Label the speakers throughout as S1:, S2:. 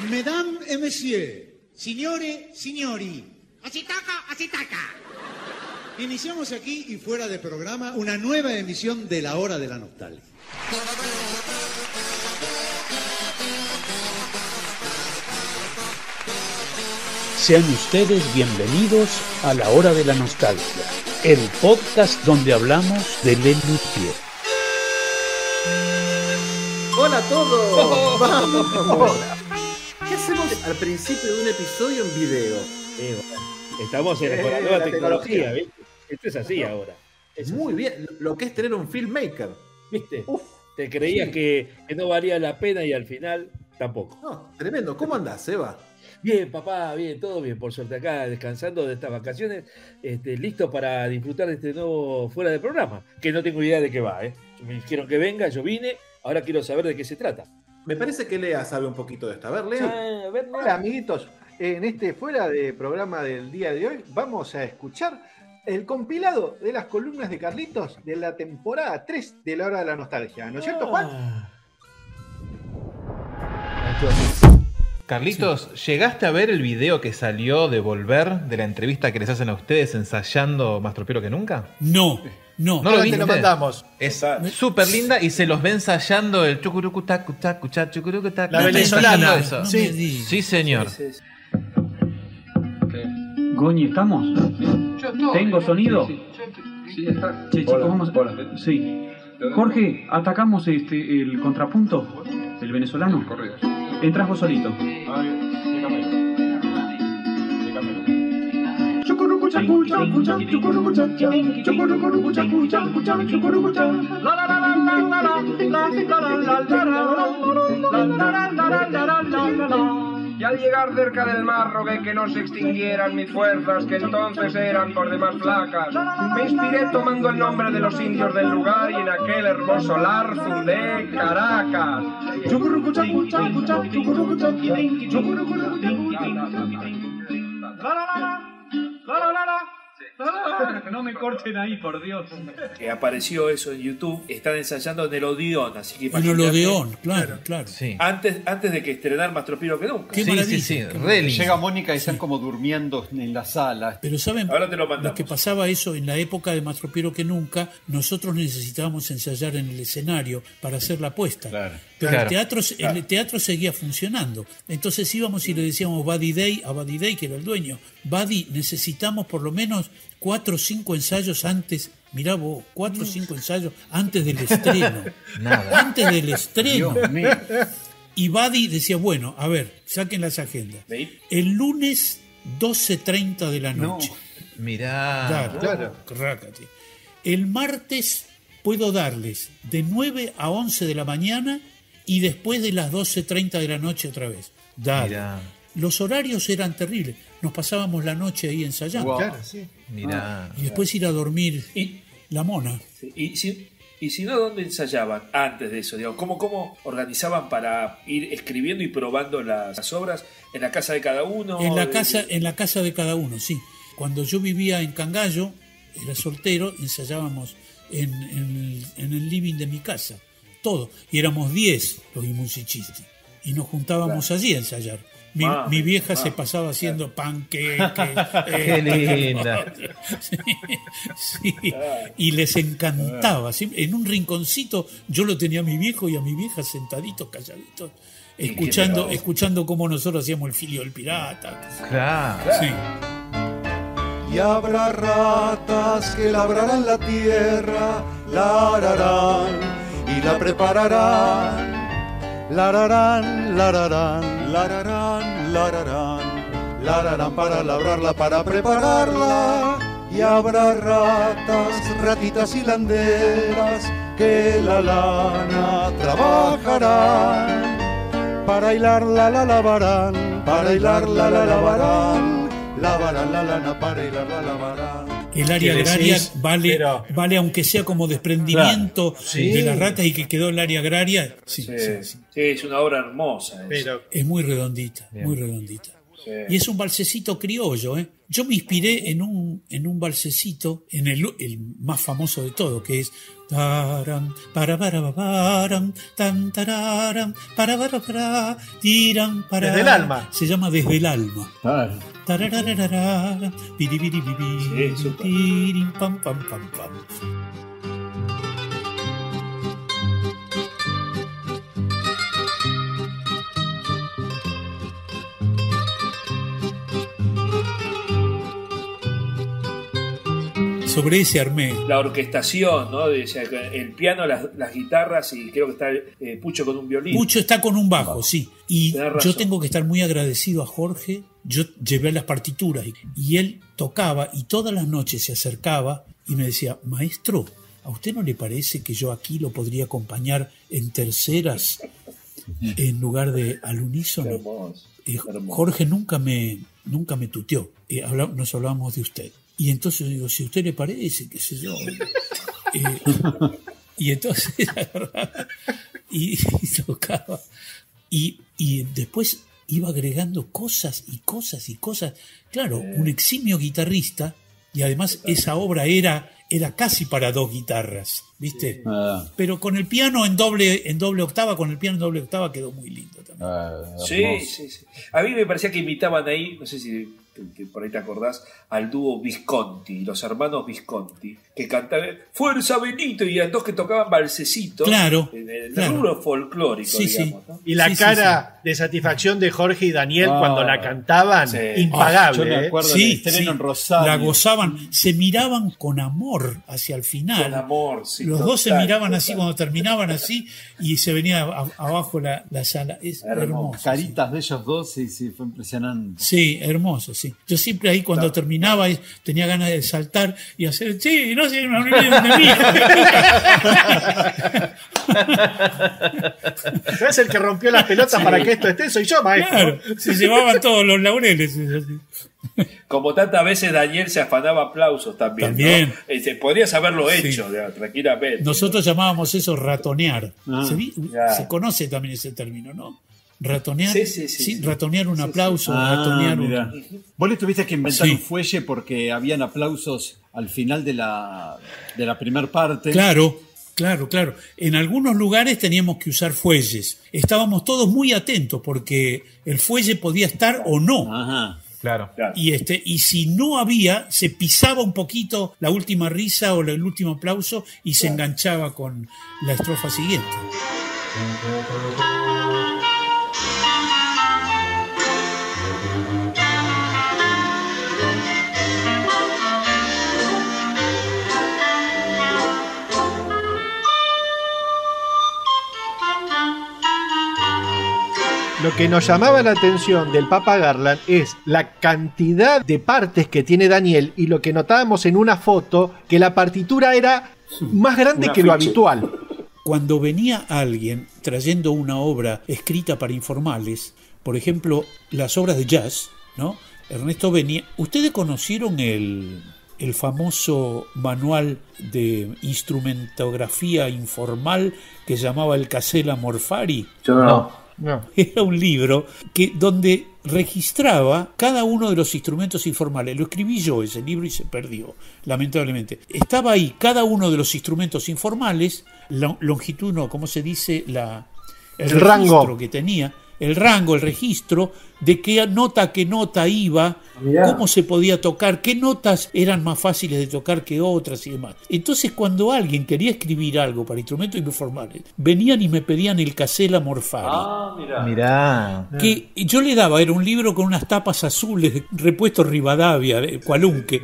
S1: Mesdames et messieurs, signore, signori. Así taca. Iniciamos aquí y fuera de programa una nueva emisión de La Hora de la Nostalgia.
S2: Sean ustedes bienvenidos a La Hora de la Nostalgia, el podcast donde hablamos de Lelutier.
S3: ¡Hola a todos! ¡Vamos! ¿Qué hacemos al principio de un episodio en video?
S4: Estamos con la nueva tecnología, ¿viste? Esto es así ahora.
S3: Muy bien, lo que es tener un filmmaker.
S4: ¿Viste?
S3: Uf,
S4: Te creías
S3: sí.
S4: que no valía la pena y al final tampoco.
S3: No, tremendo. ¿Cómo andás, Seba?
S4: Bien, papá, bien, todo bien, por suerte acá, descansando de estas vacaciones, listo para disfrutar de este nuevo fuera de programa, que no tengo idea de qué va, ¿eh? Me dijeron que venga, yo vine, ahora quiero saber de qué se trata.
S3: Me parece que Lea sabe un poquito de esto. A ver, Lea.
S4: A ver,
S5: Hola amiguitos, en este fuera de programa del día de hoy vamos a escuchar el compilado de las columnas de Carlitos de la temporada 3 de La Hora de la Nostalgia, ¿no es cierto, Juan?
S6: Carlitos, ¿llegaste a ver el video que salió de Volver, de la entrevista que les hacen a ustedes ensayando Más Tropero que Nunca?
S2: No.
S6: ¿No lo viste?
S5: Lo mandamos.
S6: Es súper linda y se los ve ensayando el chucurucutac, chucurucutac.
S5: La venezolana.
S6: Eso.
S2: Sí.
S6: Sí, señor.
S7: Goñi, ¿estamos? ¿Tengo sonido?
S8: Sí, está.
S7: Che, chicos, vamos a... Sí. Jorge, atacamos el contrapunto del venezolano.
S8: Correcto.
S7: Entrás vos solito.
S8: Y al llegar cerca del mar rogué que no se extinguieran mis fuerzas, que entonces eran por demás flacas. Me inspiré tomando el nombre de los indios del lugar y en aquel hermoso lar fundé Caracas.
S7: No me corten ahí, por Dios.
S4: Apareció eso en YouTube, están ensayando en el Odeón, así que
S2: En el
S4: imagínate,
S2: Odeón, claro.
S6: Sí.
S4: antes de que estrenar Más Tropero que Nunca.
S2: Qué
S6: Sí,
S2: maravilla.
S6: sí, re lindo.
S9: Llega Mónica y están como durmiendo en la sala.
S2: Pero ¿saben
S4: Ahora te lo mandamos.
S2: que pasaba eso en la época de Más Tropero que Nunca? Nosotros necesitábamos ensayar en el escenario para hacer la apuesta.
S9: Claro.
S2: Pero
S6: Claro.
S2: el teatro seguía funcionando. Entonces íbamos y le decíamos a Buddy Day, que era el dueño, Buddy, necesitamos por lo menos 4 o 5 ensayos antes. Mirá vos, 4 o 5 ensayos antes del estreno.
S6: Nada.
S2: Antes del estreno.
S9: Dios mío.
S2: Y Buddy decía, bueno, a ver, saquen las agendas.
S4: ¿Veis?
S2: El lunes 12:30 de la noche.
S6: Mirá.
S2: Claro. Rácate. El martes puedo darles de 9 a 11 de la mañana y después de las 12:30 de la noche otra vez. Dale.
S6: Mirá.
S2: Los horarios eran terribles. Nos pasábamos la noche ahí ensayando.
S9: Wow.
S5: Claro, sí.
S6: Mirá.
S2: Y después ir a dormir
S4: Y,
S2: la mona.
S4: y si no, ¿dónde ensayaban antes de eso? Digamos, ¿cómo organizaban para ir escribiendo y probando las obras? ¿En la casa de cada uno?
S2: En la casa de cada uno, sí. Cuando yo vivía en Cangallo, era soltero, ensayábamos en el living de mi casa. Todo. Y éramos 10 los musichistas. Y nos juntábamos allí a ensayar. Mi vieja se pasaba haciendo panqueques.
S6: Qué linda.
S2: Sí. Y les encantaba. ¿Sí? En un rinconcito yo lo tenía a mi viejo y a mi vieja sentaditos, calladitos, escuchando cómo nosotros hacíamos el Filio del Pirata.
S6: Claro.
S2: Sí.
S10: Y habrá ratas que labrarán la tierra, la ararán y la prepararán. La ararán, la ararán, la ararán, la ararán, la ararán para labrarla, para prepararla. Y habrá ratitas hilanderas que la lana trabajarán. Para hilarla la lavarán, para hilarla la lavarán. Lavarán la lana para hilarla, lavarán.
S2: El área
S4: ¿Qué
S2: agraria
S4: decís?
S2: vale aunque sea como desprendimiento
S4: Sí.
S2: de la rata y que quedó el área agraria. Sí.
S4: Sí, es una obra hermosa.
S5: Pero
S2: Es muy redondita,
S6: Bien.
S2: muy redondita. Y es un valsecito criollo, ¿eh? Yo me inspiré en un valsecito, en el más famoso de todo, que es taran, para tan tararan, para tiran, para.
S5: Desde el alma.
S2: Se llama Desde el alma.
S9: Claro.
S2: Tararararara, piribiribibi, tirin, pam, pam, pam, pam. Sobre ese armé.
S4: La orquestación, ¿no? El piano, las guitarras y creo que está Pucho con un violín.
S2: Pucho está con un bajo, sí. Y
S4: Tenés razón.
S2: yo tengo que estar muy agradecido a Jorge. Yo llevé las partituras y él tocaba y todas las noches se acercaba y me decía, maestro, ¿a usted no le parece que yo aquí lo podría acompañar en terceras en lugar de al unísono?
S4: Hermoso.
S2: Jorge nunca me tuteó. Nos hablábamos de usted. Y entonces digo, si a usted le parece, qué sé yo. Y entonces agarraba y tocaba. Y después iba agregando cosas y cosas y cosas. Claro, un eximio guitarrista, y además esa obra era casi para 2 guitarras, ¿viste? Pero con el piano en doble octava, quedó muy lindo también.
S4: Sí. A mí me parecía que imitaban ahí, no sé si por ahí te acordás, al dúo Visconti, los hermanos Visconti, que cantaban Fuerza Benito, y eran 2 que tocaban valsecitos.
S2: Claro.
S4: En el rubro folclórico, digamos, ¿no?
S5: Y la cara de satisfacción de Jorge y Daniel cuando la cantaban, impagable.
S9: Yo me acuerdo del estreno en Rosario.
S2: La gozaban, se miraban con amor hacia el final.
S4: Con amor, sí.
S2: Los dos se miraban así cuando terminaban así y se venía abajo la sala. Es hermoso.
S9: Caritas de ellos dos, sí, fue impresionante.
S2: Sí, hermoso, sí. Yo siempre ahí cuando terminaba tenía ganas de saltar y hacer, sí, no sé, me olvidé de mí.
S5: ¿Sabes el que rompió las pelotas para que esto esté? Soy yo, maestro.
S2: Claro, se llevaban todos los laureles.
S4: Como tantas veces Daniel se afanaba aplausos también.
S2: También.
S4: ¿No? Podrías haberlo hecho, tranquilamente.
S2: Nosotros llamábamos eso ratonear. Se conoce también ese término, ¿no? Ratonear. Sí, ratonear un aplauso, ratonear un...
S9: Vos le tuviste que inventar un fuelle porque habían aplausos al final de la primer parte.
S2: Claro. En algunos lugares teníamos que usar fuelles. Estábamos todos muy atentos porque el fuelle podía estar o no.
S6: Ajá. Claro.
S2: Y si no había, se pisaba un poquito la última risa o el último aplauso y se enganchaba con la estrofa siguiente.
S5: Lo que nos llamaba la atención del Papa Garland es la cantidad de partes que tiene Daniel, y lo que notábamos en una foto, que la partitura era más grande que lo habitual.
S2: Cuando venía alguien trayendo una obra escrita para informales, por ejemplo, las obras de jazz, ¿no? Ernesto venía... ¿Ustedes conocieron el famoso manual de instrumentografía informal que llamaba el Casella Morfari?
S9: No.
S2: Era un libro donde registraba cada uno de los instrumentos informales. Lo escribí yo ese libro y se perdió, lamentablemente. Estaba ahí cada uno de los instrumentos informales, longitud, no, ¿cómo se dice? El rango que tenía. El rango, el registro de qué nota a qué nota iba, cómo se podía tocar, qué notas eran más fáciles de tocar que otras y demás. Entonces, cuando alguien quería escribir algo para instrumentos informales, venían y me pedían el Casella Morfari.
S6: Mirá.
S2: Que yo le daba, era un libro con unas tapas azules, repuesto Rivadavia, Cualunque,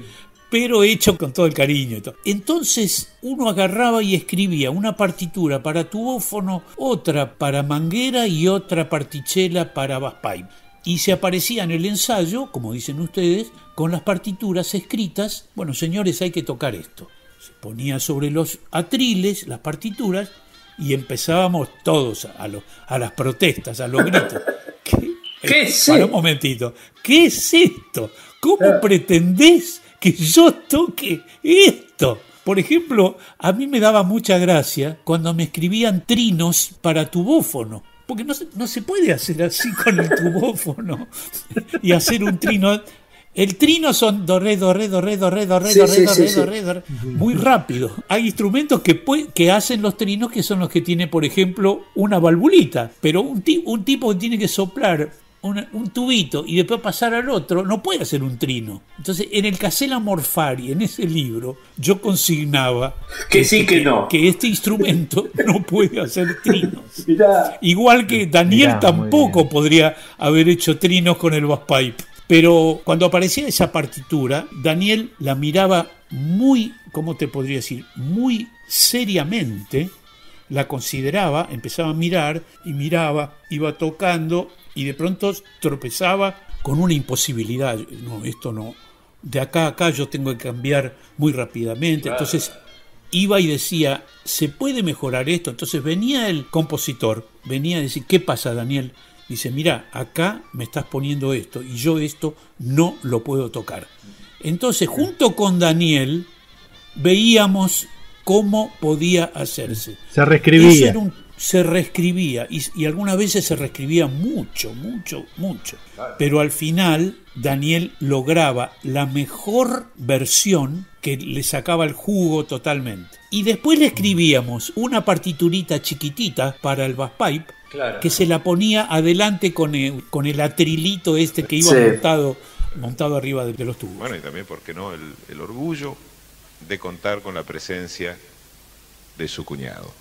S2: pero hecho con todo el cariño y todo. Entonces uno agarraba y escribía una partitura para tubófono, otra para manguera y otra partichela para basspipe. Y se aparecía en el ensayo, como dicen ustedes, con las partituras escritas. Bueno, señores, hay que tocar esto. Se ponía sobre los atriles las partituras y empezábamos todos a las protestas, a los gritos.
S4: ¿Qué es esto?
S2: Para un momentito. ¿Qué es esto? ¿Cómo pretendés que yo toque esto? Por ejemplo, a mí me daba mucha gracia cuando me escribían trinos para tubófono. porque no se puede hacer así con el tubófono y hacer un trino. El trino son do, re, do, re, do, re, do, re, do, re, do, re, do, re, do, re, do, re, muy rápido. Hay instrumentos que hacen los trinos, que son los que tiene, por ejemplo, una valvulita, pero un tipo que tiene que soplar un tubito y después pasar al otro, no puede hacer un trino. Entonces, en el Casella Morfari, en ese libro, yo consignaba
S3: que
S2: este instrumento no puede hacer trinos. Igual que Daniel tampoco podría haber hecho trinos con el Basspipe. Pero cuando aparecía esa partitura, Daniel la miraba muy, ¿cómo te podría decir? Muy seriamente, la consideraba, empezaba a mirar y miraba, iba tocando y de pronto tropezaba con una imposibilidad. No, esto no. De acá a acá yo tengo que cambiar muy rápidamente. Claro. Entonces iba y decía, ¿se puede mejorar esto? Entonces venía el compositor, venía a decir, ¿qué pasa, Daniel? Dice, mira, acá me estás poniendo esto y yo esto no lo puedo tocar. Entonces, junto con Daniel, veíamos cómo podía hacerse.
S9: Se reescribía.
S2: Se reescribía y algunas veces se reescribía mucho. Pero al final, Daniel lograba la mejor versión que le sacaba el jugo totalmente. Y después le escribíamos una partiturita chiquitita para el Basspipe, claro, que se la ponía adelante con el atrilito este que iba montado arriba de los tubos.
S11: Bueno, y también, ¿por qué no? El orgullo de contar con la presencia de su cuñado.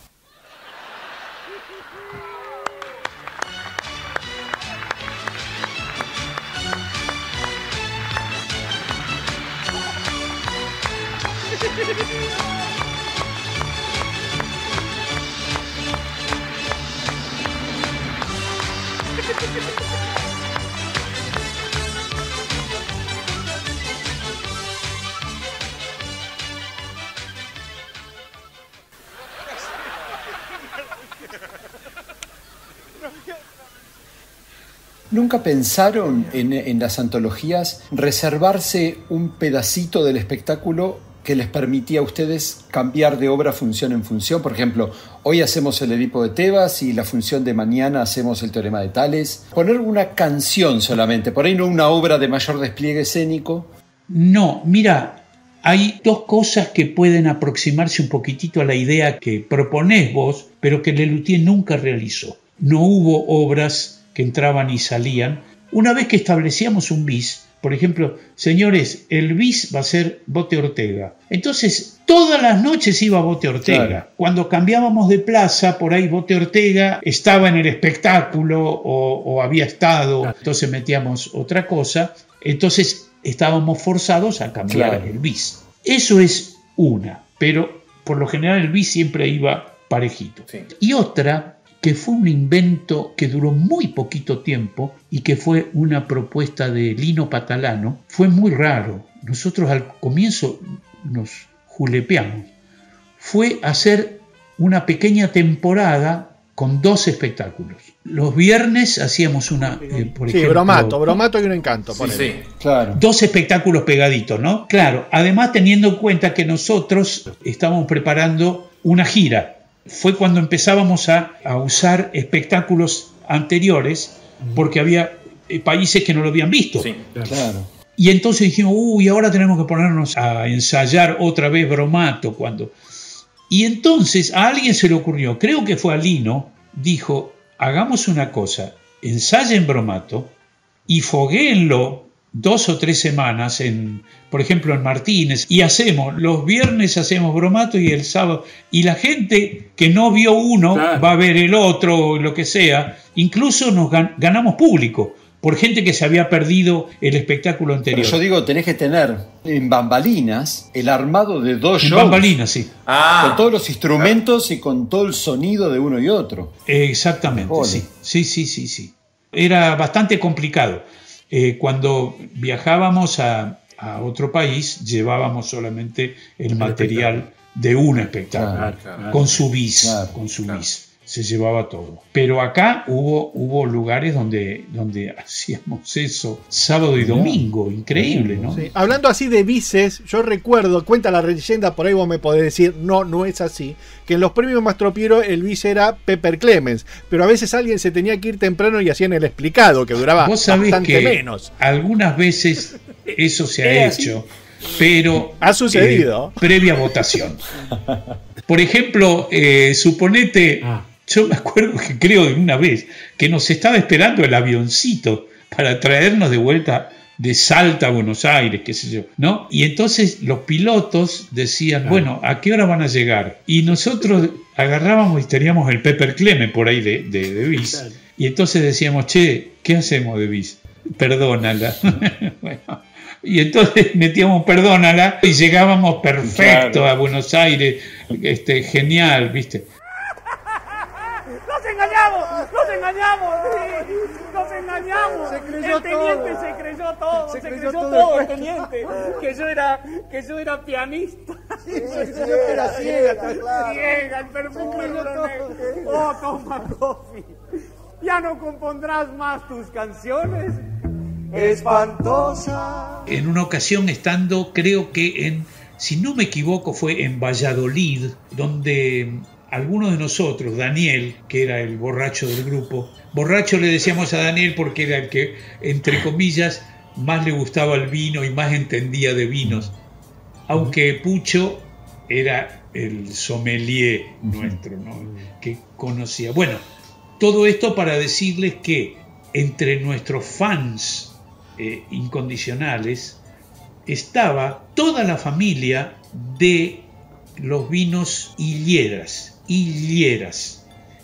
S12: ¿Nunca pensaron en las antologías reservarse un pedacito del espectáculo que les permitía a ustedes cambiar de obra función en función? Por ejemplo, hoy hacemos el Edipo de Tebas y la función de mañana hacemos el Teorema de Tales. Poner una canción solamente, por ahí no una obra de mayor despliegue escénico.
S2: No, mira, hay dos cosas que pueden aproximarse un poquitito a la idea que proponés vos, pero que Lelutier nunca realizó. No hubo obras que entraban y salían. Una vez que establecíamos un bis, por ejemplo, señores, el bis va a ser Bote Ortega. Entonces, todas las noches iba Bote Ortega. Claro. Cuando cambiábamos de plaza, por ahí Bote Ortega estaba en el espectáculo o había estado, claro, entonces metíamos otra cosa. Entonces, estábamos forzados a cambiar, claro, el bis. Eso es una, pero por lo general el bis siempre iba parejito. Sí. Y otra, que fue un invento que duró muy poquito tiempo y que fue una propuesta de Lino Patalano, fue muy raro. Nosotros al comienzo nos julepeamos. Fue hacer una pequeña temporada con 2 espectáculos. Los viernes hacíamos una, por ejemplo...
S5: Bromato y un encanto.
S12: Sí, claro.
S2: 2 espectáculos pegaditos, ¿no? Claro, además teniendo en cuenta que nosotros estábamos preparando una gira. Fue cuando empezábamos a usar espectáculos anteriores porque había países que no lo habían visto.
S12: Sí, claro.
S2: Y entonces dijimos, ahora tenemos que ponernos a ensayar otra vez Bromato. Y entonces a alguien se le ocurrió, creo que fue a Lino, dijo, hagamos una cosa, ensayen Bromato y foguéenlo 2 o 3 semanas, por ejemplo en Martínez, y los viernes hacemos Bromato y el sábado, y la gente que no vio uno, claro, va a ver el otro, lo que sea. Incluso nos ganamos público por gente que se había perdido el espectáculo anterior.
S12: Pero yo digo, tenés que tener en bambalinas el armado de 2 shows.
S2: En bambalinas, sí.
S12: Con todos los instrumentos y con todo el sonido de uno y otro.
S2: Exactamente, sí. Era bastante complicado. Cuando viajábamos a otro país, llevábamos solamente el material de un espectáculo, claro, con su bis. se llevaba todo. Pero acá hubo lugares donde hacíamos eso sábado y domingo, increíble, ¿no?
S13: Sí. Hablando así de bises, yo recuerdo, cuenta la leyenda, por ahí vos me podés decir, no es así, que en los premios Mastropiero el vice era Pepper Clemens, pero a veces alguien se tenía que ir temprano y hacían el explicado, que duraba bastante menos.
S2: Algunas veces eso se ha hecho, pero
S13: ha sucedido
S2: previa votación. Por ejemplo, suponete, yo me acuerdo que creo de una vez que nos estaba esperando el avioncito para traernos de vuelta de Salta a Buenos Aires, qué sé yo, ¿no? Y entonces los pilotos decían, bueno, ¿a qué hora van a llegar? Y nosotros agarrábamos y teníamos el Pepper Clemens por ahí de bis. Y entonces decíamos, che, ¿qué hacemos de bis? Perdónala. Bueno, y entonces metíamos perdónala y llegábamos perfecto a Buenos Aires, genial, ¿viste?
S14: ¡Nos engañamos! ¡El teniente se creyó todo, el teniente! Que yo era pianista.
S15: Era ciega, claro.
S14: Ciega, el perfume de Oh, toma coffee. ¿Ya no compondrás más tus canciones?
S15: Espantosa.
S2: En una ocasión estando, creo que si no me equivoco, fue en Valladolid, donde algunos de nosotros, Daniel, que era el borracho del grupo, borracho le decíamos a Daniel porque era el que, entre comillas, más le gustaba el vino y más entendía de vinos, aunque Pucho era el sommelier nuestro, ¿no? Que conocía. Bueno, todo esto para decirles que entre nuestros fans incondicionales estaba toda la familia de los vinos Hilleras,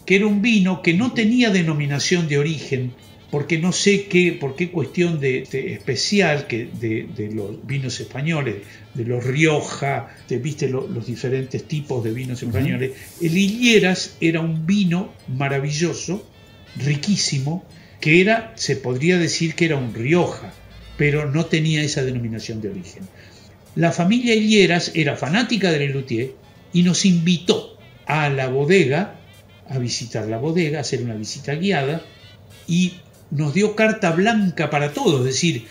S2: que era un vino que no tenía denominación de origen, porque no sé por qué cuestión de especial que de los vinos españoles, de los Rioja, viste los diferentes tipos de vinos españoles. El Hilleras era un vino maravilloso, riquísimo, que se podría decir que era un Rioja, pero no tenía esa denominación de origen. La familia Hilleras era fanática de Lelutier y nos invitó a la bodega, a visitar la bodega, a hacer una visita guiada, y nos dio carta blanca para todos, es decir,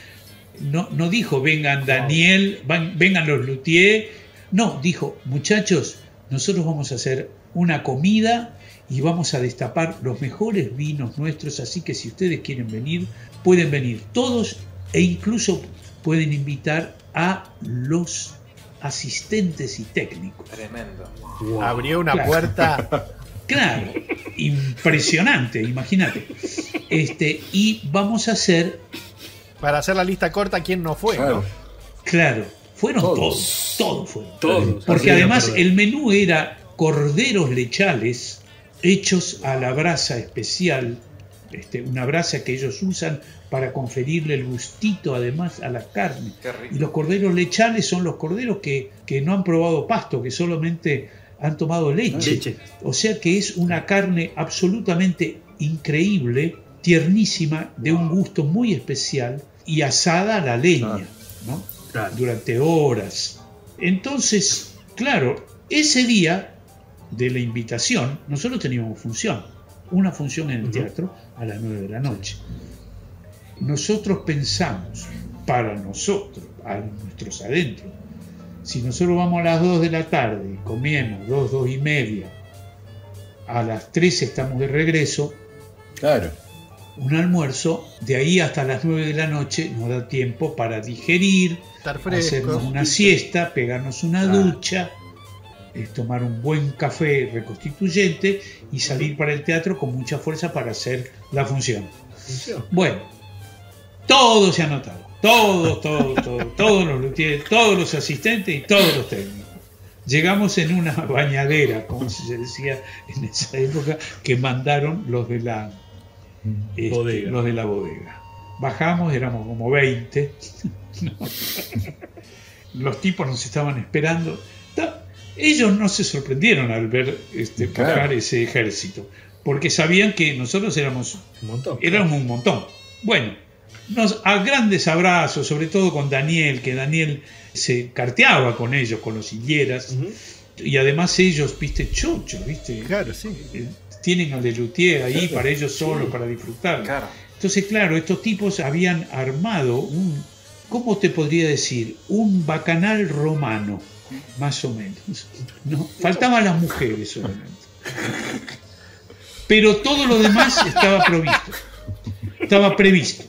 S2: no dijo vengan Daniel, vengan los Luthier, no, dijo muchachos, nosotros vamos a hacer una comida y vamos a destapar los mejores vinos nuestros, así que si ustedes quieren venir, pueden venir todos e incluso pueden invitar a los asistentes y técnicos.
S15: Tremendo.
S13: Wow. Abrió una puerta.
S2: Claro, impresionante, imagínate. Y vamos a hacer...
S13: Para hacer la lista corta, ¿quién no fue?
S2: Claro, ¿no? Claro, fueron todos fueron. Todos. Porque además el menú era corderos lechales hechos a la brasa especial, una brasa que ellos usan para conferirle el gustito además a la carne. Y los corderos lechales son los corderos que no han probado pasto, que solamente han tomado leche. O sea que es una carne absolutamente increíble, tiernísima, de un gusto muy especial y asada a la leña, ¿no? Durante horas. Entonces, claro, ese día de la invitación nosotros teníamos una función en el teatro a las 9 de la noche. Nosotros pensamos, para nosotros, a nuestros adentros, si nosotros vamos a las 2 de la tarde, comemos 2 y media, a las 3 estamos de regreso,
S12: claro,
S2: un almuerzo, de ahí hasta las 9 de la noche nos da tiempo para digerir, hacernos una siesta, pegarnos una ducha, tomar un buen café reconstituyente y salir para el teatro con mucha fuerza para hacer la función. Bueno, todos se anotaron, todos los luthiers, todos los asistentes y todos los técnicos. Llegamos en una bañadera, como se decía en esa época, que mandaron los de la bodega. Bajamos, éramos como 20. Los tipos nos estaban esperando. Ellos no se sorprendieron al ver bajar ese ejército, porque sabían que nosotros éramos un montón. Bueno, a grandes abrazos, sobre todo con Daniel, que Daniel se carteaba con ellos, con los Hilleras, y además ellos, viste, chochos, viste.
S13: Claro, sí.
S2: tienen al de luthier ahí para ellos solos, para disfrutar.
S3: Claro.
S2: Entonces, claro, estos tipos habían armado un, ¿cómo te podría decir? Un bacanal romano, más o menos, ¿no? Faltaban las mujeres solamente. Pero todo lo demás estaba provisto. Estaba previsto.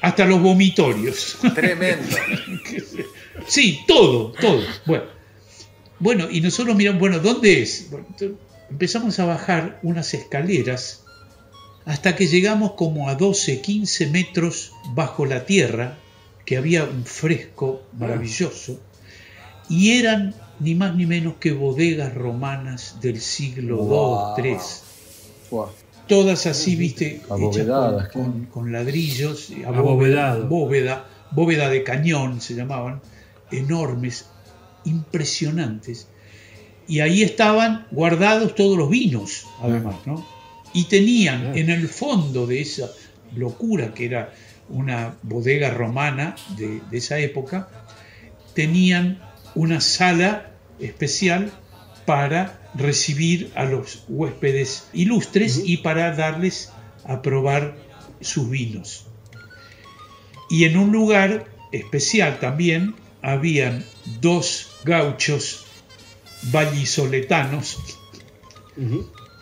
S2: Hasta los vomitorios.
S3: Tremendo.
S2: Sí, todo. Bueno, y nosotros miramos, bueno, ¿dónde es? Bueno, empezamos a bajar unas escaleras hasta que llegamos como a 12, 15 metros bajo la tierra, que había un fresco maravilloso, y eran ni más ni menos que bodegas romanas del siglo II, III. Todas así, viste, hechas con ladrillos, bóveda de cañón se llamaban, enormes, impresionantes. Y ahí estaban guardados todos los vinos, además, ¿no? Y tenían en el fondo de esa locura que era una bodega romana de esa época, tenían una sala especial para recibir a los huéspedes ilustres y para darles a probar sus vinos. Y en un lugar especial también habían 2 gauchos vallisoletanos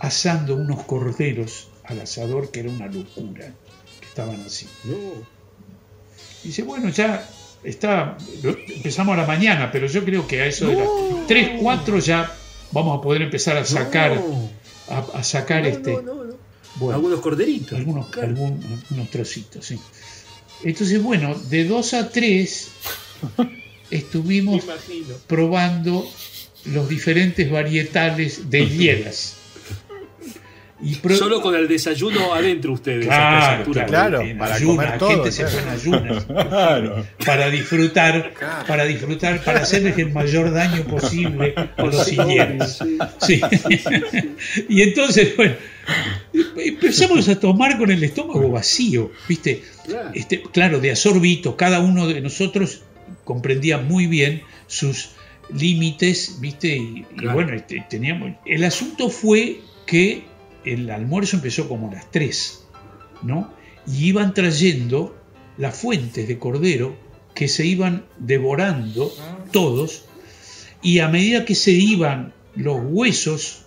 S2: asando unos corderos al asador, que era una locura, que estaban así. Dice, bueno, ya está, empezamos a la mañana, pero yo creo que a eso de las 3, 4 ya vamos a poder empezar a sacar bueno,
S4: algunos corderitos,
S2: algunos trocitos, sí. Entonces, bueno, de 2 a 3 estuvimos probando los diferentes varietales de hielas.
S4: Solo con el desayuno adentro ustedes.
S2: Claro,
S13: para comer todo.
S2: La gente se fue en ayunas para disfrutar, para hacerles el mayor daño posible a los silleros. Sí. Y entonces, bueno, empezamos a tomar con el estómago vacío, ¿viste? Claro, de a sorbitos, cada uno de nosotros comprendía muy bien sus límites, ¿viste? Y bueno, teníamos. El asunto fue que el almuerzo empezó como a las 3, ¿no? Y iban trayendo las fuentes de cordero que se iban devorando todos, y a medida que se iban los huesos,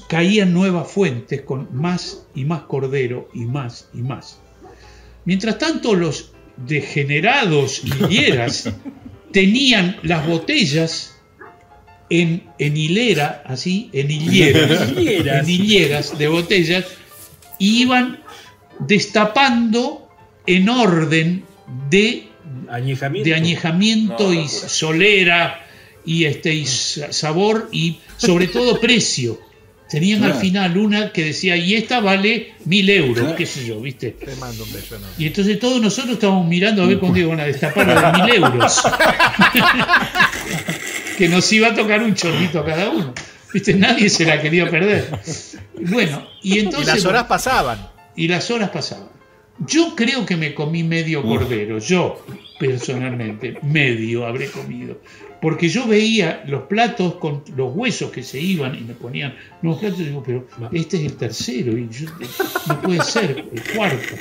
S2: caían nuevas fuentes con más y más cordero y más y más. Mientras tanto, los degenerados hilleras tenían las botellas en hilera, así, en hileras de botellas, y iban destapando en orden de añejamiento y solera y sabor y sobre todo precio. Tenían al final una que decía, y esta vale 1.000 euros, qué sé yo, ¿viste?
S13: Te mando un beso, ¿no?
S2: Y entonces todos nosotros estábamos mirando a ver cuándo iban a destapar la de 1.000 euros. Que nos iba a tocar un chorrito a cada uno. ¿Viste? Nadie se la quería perder. Bueno, y entonces.
S13: Y las horas pasaban.
S2: Yo creo que me comí medio cordero. Yo, personalmente, medio habré comido. Porque yo veía los platos con los huesos que se iban y me ponían nuevos platos y digo, pero este es el tercero y no puede ser el cuarto.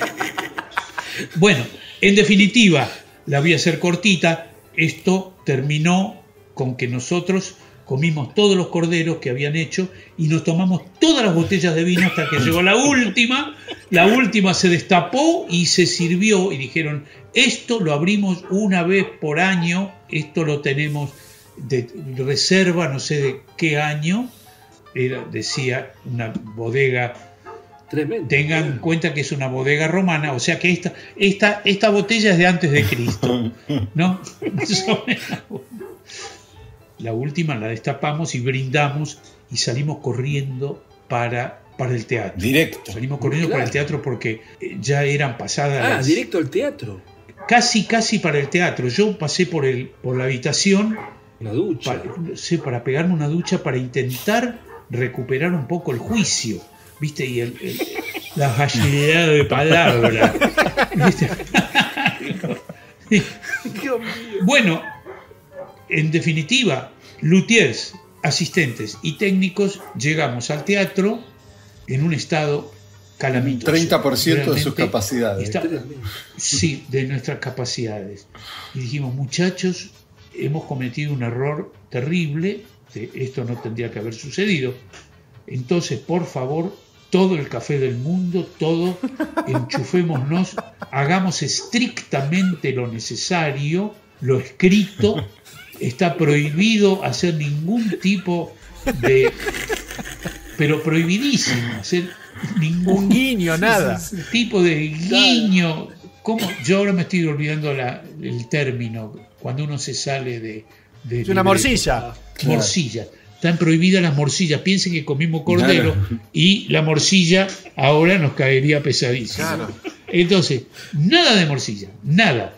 S2: Bueno, en definitiva, la voy a hacer cortita. Esto terminó con que nosotros comimos todos los corderos que habían hecho y nos tomamos todas las botellas de vino hasta que llegó la última. La última se destapó y se sirvió y dijeron, esto lo abrimos una vez por año, esto lo tenemos de reserva, no sé de qué año, decía una bodega.
S4: Tremendo.
S2: Tengan en cuenta que es una bodega romana, o sea que esta botella es de antes de Cristo, ¿no? La última la destapamos y brindamos y salimos corriendo para el teatro.
S12: Directo.
S2: Salimos corriendo para el teatro porque ya eran pasadas
S4: directo al teatro.
S2: Casi para el teatro. Yo pasé por la habitación.
S4: Una ducha.
S2: Para pegarme una ducha para intentar recuperar un poco el juicio. ¿Viste? Y la facilidad de palabra. ¿Viste? Bueno, en definitiva, luthiers, asistentes y técnicos llegamos al teatro en un estado calamitoso.
S12: 30% de sus capacidades.
S2: Sí, de nuestras capacidades. Y dijimos, muchachos, hemos cometido un error terrible, esto no tendría que haber sucedido. Entonces, por favor, todo el café del mundo, todo, enchufémonos, hagamos estrictamente lo necesario, lo escrito, está prohibido hacer ningún tipo de... pero prohibidísimo, hacer ningún
S13: guiño, nada.
S2: Tipo de guiño. ¿Cómo? Yo ahora me estoy olvidando el término, cuando uno se sale de
S13: es una morcilla.
S2: Morcilla. Están prohibidas las morcillas. Piensen que comimos cordero y la morcilla ahora nos caería pesadísimo. Claro. Entonces, nada de morcilla, nada.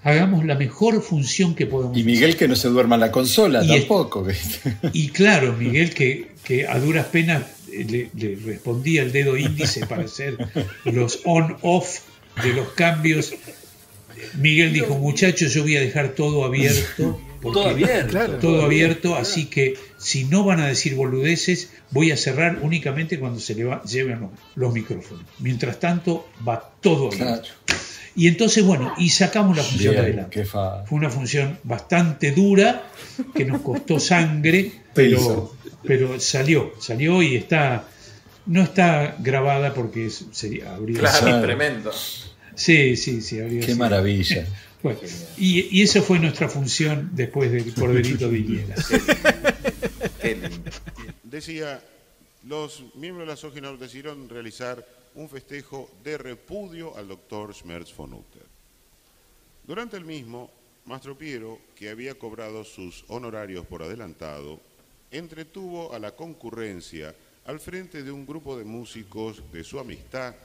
S2: Hagamos la mejor función que podamos.
S12: Y Miguel que no se duerma en la consola tampoco.
S2: Y claro, Miguel que a duras penas le respondía el dedo índice para hacer los on-off de los cambios. Miguel dijo, muchachos, yo voy a dejar todo abierto. Todo abierto, así que si no van a decir boludeces, voy a cerrar únicamente cuando se lleven los micrófonos. Mientras tanto, va todo abierto. Claro. Y entonces, bueno, y sacamos la función adelante. Fue una función bastante dura, que nos costó sangre, pero salió y no está grabada porque habría
S6: sido tremendo.
S2: Sí, habría
S12: Qué maravilla.
S2: Bueno, y esa fue nuestra función después del Corderito de Higuera.
S11: Decía, los miembros de la Sogenau decidieron realizar un festejo de repudio al doctor Schmerz von Utter. Durante el mismo, Mastro Piero, que había cobrado sus honorarios por adelantado, entretuvo a la concurrencia al frente de un grupo de músicos de su amistad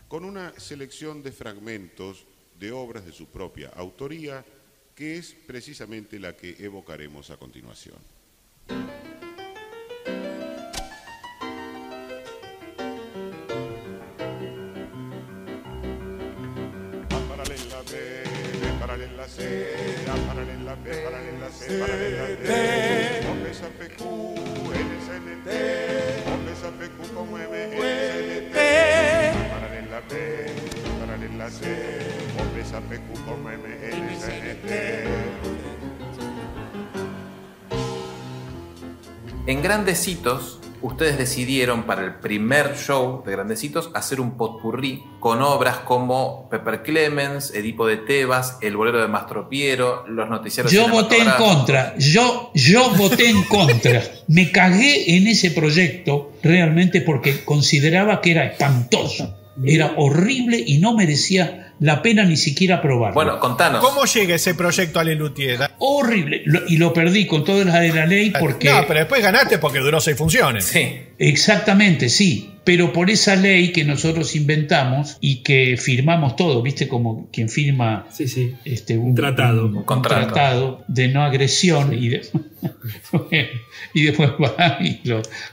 S11: con una selección de fragmentos de obras de su propia autoría, que es precisamente la que evocaremos a continuación. Paralela C, paralela B, paralela C, paralela D, Opesa PQ, NSNT, Opesa PQ como MNSNT, paralela B, paralela C, Opesa PQ como MNSNT.
S6: En Grandecitos, ustedes decidieron para el primer show de Grandecitos hacer un potpourri con obras como Pepper Clemens, Edipo de Tebas, El bolero de Mastro Piero, los noticiarios.
S2: Yo voté en contra, yo voté en contra. Me cagué en ese proyecto realmente porque consideraba que era espantoso, era horrible y no merecía la pena ni siquiera probarlo.
S6: Bueno, contanos.
S13: ¿Cómo llega ese proyecto a Lelutier?
S2: Horrible. Y lo perdí con todas las de la ley porque...
S13: No, pero después ganaste porque duró 6 funciones.
S6: Sí.
S2: Exactamente, sí. Pero por esa ley que nosotros inventamos y que firmamos todo, ¿viste? Como quien firma
S4: un tratado.
S2: Un tratado de no agresión y después va y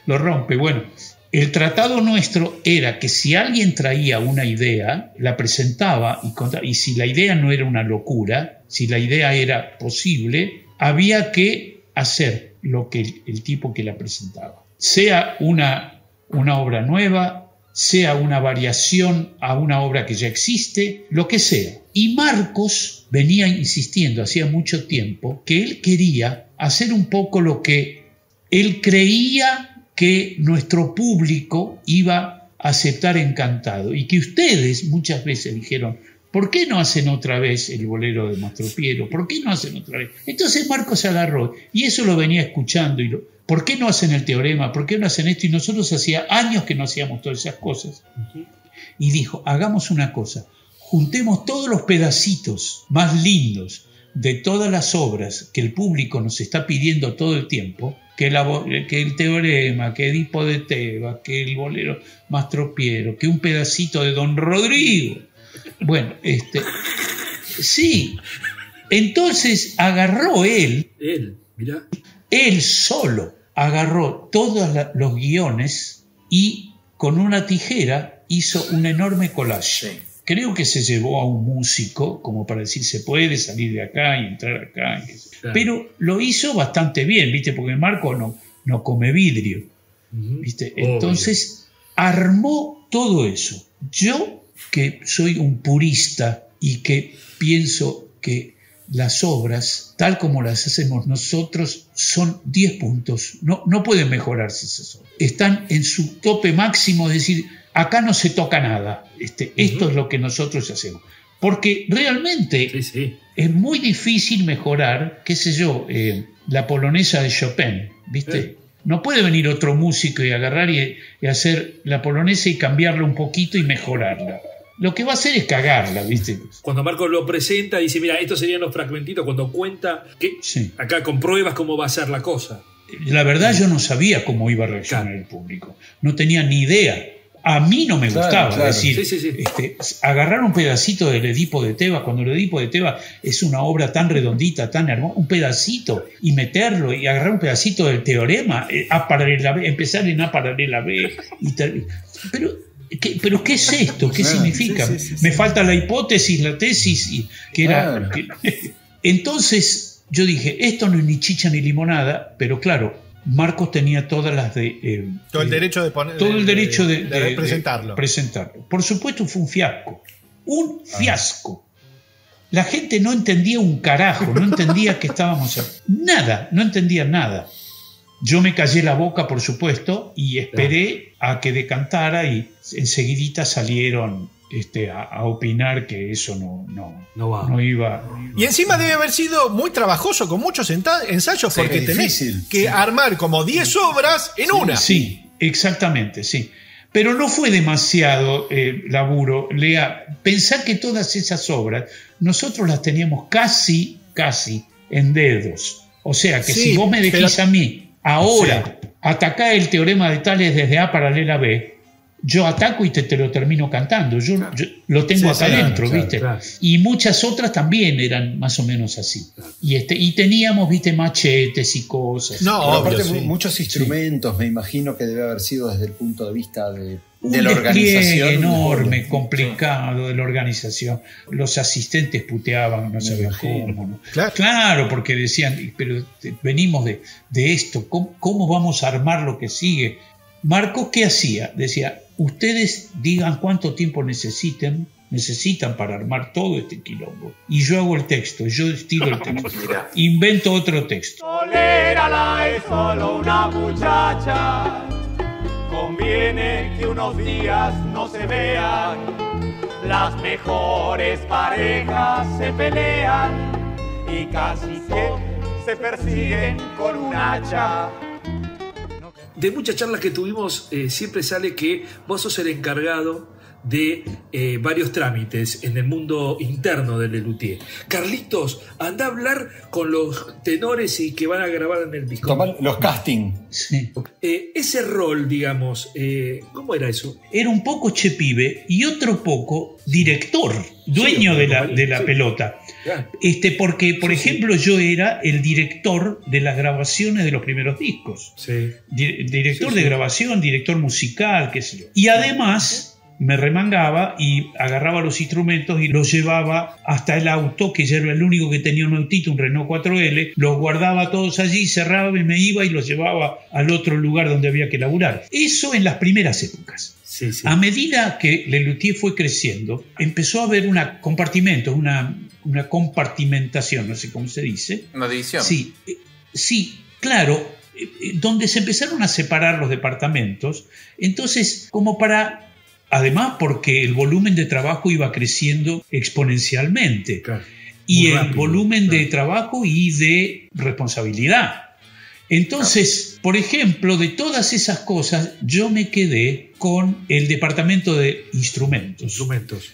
S2: lo rompe. Bueno, el tratado nuestro era que si alguien traía una idea, la presentaba y si la idea no era una locura, si la idea era posible, había que hacer lo que el tipo que la presentaba. Sea una obra nueva, sea una variación a una obra que ya existe, lo que sea. Y Marcos venía insistiendo hacía mucho tiempo que él quería hacer un poco lo que él creía que nuestro público iba a aceptar encantado y que ustedes muchas veces dijeron, ¿por qué no hacen otra vez el bolero de Mastro Piero? ¿Por qué no hacen otra vez? Entonces Marcos se agarró y eso lo venía escuchando y ¿por qué no hacen el teorema? ¿Por qué no hacen esto? Y nosotros hacía años que no hacíamos todas esas cosas. Y dijo, hagamos una cosa, juntemos todos los pedacitos más lindos de todas las obras que el público nos está pidiendo todo el tiempo, que el teorema, que Edipo de Tebas, que el bolero Mastro Piero, que un pedacito de Don Rodrigo. Bueno, sí. Entonces agarró él solo agarró todos los guiones y con una tijera hizo un enorme collage. Creo que se llevó a un músico como para decir se puede salir de acá y entrar acá. Claro. Pero lo hizo bastante bien, ¿viste? Porque Marco no come vidrio, ¿viste? Entonces armó todo eso. Yo, que soy un purista y que pienso que las obras, tal como las hacemos nosotros, son 10 puntos. No pueden mejorarse esas obras. Están en su tope máximo, es decir, acá no se toca nada. Esto es lo que nosotros hacemos. Porque realmente es muy difícil mejorar, qué sé yo, la polonesa de Chopin, ¿viste? No puede venir otro músico y agarrar y hacer la polonesa y cambiarla un poquito y mejorarla. Lo que va a hacer es cagarla, ¿viste?
S4: Cuando Marcos lo presenta, dice, mira, estos serían los fragmentitos, cuando cuenta que acá compruebas cómo va a ser la cosa.
S2: La verdad yo no sabía cómo iba a reaccionar el público. No tenía ni idea. A mí no me gustaba, es decir, agarrar un pedacito del Edipo de Tebas, cuando el Edipo de Tebas es una obra tan redondita, tan hermosa, un pedacito, y meterlo, y agarrar un pedacito del teorema, A paralela B, empezar en A paralela B, pero ¿qué es esto? ¿Qué significa? Me falta la hipótesis, la tesis, que era... Entonces yo dije, esto no es ni chicha ni limonada, pero claro, Marcos tenía todas las de...
S13: todo el derecho de poner...
S2: Todo el derecho de
S13: presentarlo.
S2: Por supuesto fue un fiasco. Un fiasco. La gente no entendía un carajo, no entendía que estábamos... Nada, no entendía nada. Yo me callé la boca, por supuesto, y esperé a que decantara y enseguidita salieron a opinar que eso no iba.
S13: Y encima debe haber sido muy trabajoso, con muchos ensayos, porque tenés que armar como 10 obras en una.
S2: Sí, exactamente, sí. Pero no fue demasiado laburo, Lea. Pensar que todas esas obras nosotros las teníamos casi en dedos. O sea que si vos me dejís a mí ahora atacar el teorema de Tales desde A paralela B, yo ataco y te lo termino cantando. Yo lo tengo acá adentro, ¿viste? Claro. Y muchas otras también eran más o menos así. Y teníamos, ¿viste? Machetes y cosas.
S12: No, aparte muchos instrumentos, me imagino que debe haber sido desde el punto de vista de la organización.
S2: Enorme, complicado de la organización. Los asistentes puteaban, no sabía cómo. ¿No? Claro, porque decían, pero venimos de esto, ¿cómo vamos a armar lo que sigue? Marcos, ¿qué hacía? Decía, ustedes digan cuánto tiempo necesitan para armar todo este quilombo. Y yo hago el texto, yo estiro el texto. Invento otro texto.
S14: Tolérala, es solo una muchacha. Conviene que unos días no se vean. Las mejores parejas se pelean y casi que se persiguen con un hacha.
S4: De muchas charlas que tuvimos, siempre sale que vos sos el encargado de varios trámites en el mundo interno del luthier. Carlitos, anda a hablar con los tenores y que van a grabar en el disco.
S12: Tomar los casting.
S2: Sí.
S4: Ese rol, digamos, ¿cómo era eso?
S2: Era un poco chepibe y otro poco director, dueño de la pelota. Claro. Porque, por ejemplo, yo era el director de las grabaciones de los primeros discos. Director de grabación, director musical, qué sé yo. Y además me remangaba y agarraba los instrumentos y los llevaba hasta el auto, que ya era el único que tenía un autito, un Renault 4L, los guardaba todos allí, cerraba y me iba y los llevaba al otro lugar donde había que laburar. Eso en las primeras épocas. A medida que Le Luthier fue creciendo, empezó a haber una compartimentación, no sé cómo se dice.
S6: Una división.
S2: Sí, claro, donde se empezaron a separar los departamentos. Entonces, como para... Además, porque el volumen de trabajo iba creciendo exponencialmente. Claro, y el rápido, volumen de trabajo y de responsabilidad. Entonces, por ejemplo, de todas esas cosas, yo me quedé con el departamento de instrumentos.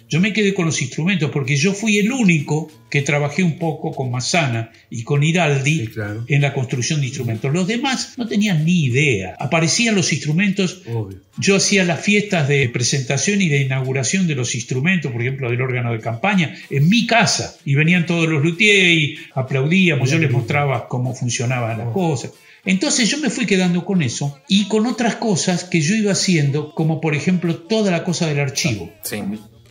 S2: Yo me quedé con los instrumentos porque yo fui el único que trabajé un poco con Massana y con Iraldi en la construcción de instrumentos. Los demás no tenían ni idea. Aparecían los instrumentos. Obvio. Yo hacía las fiestas de presentación y de inauguración de los instrumentos, por ejemplo, del órgano de campaña, en mi casa. Y venían todos los luthiers y aplaudíamos. Yo les mostraba cómo funcionaban las cosas. Entonces yo me fui quedando con eso y con otras cosas que yo iba haciendo, como por ejemplo toda la cosa del archivo.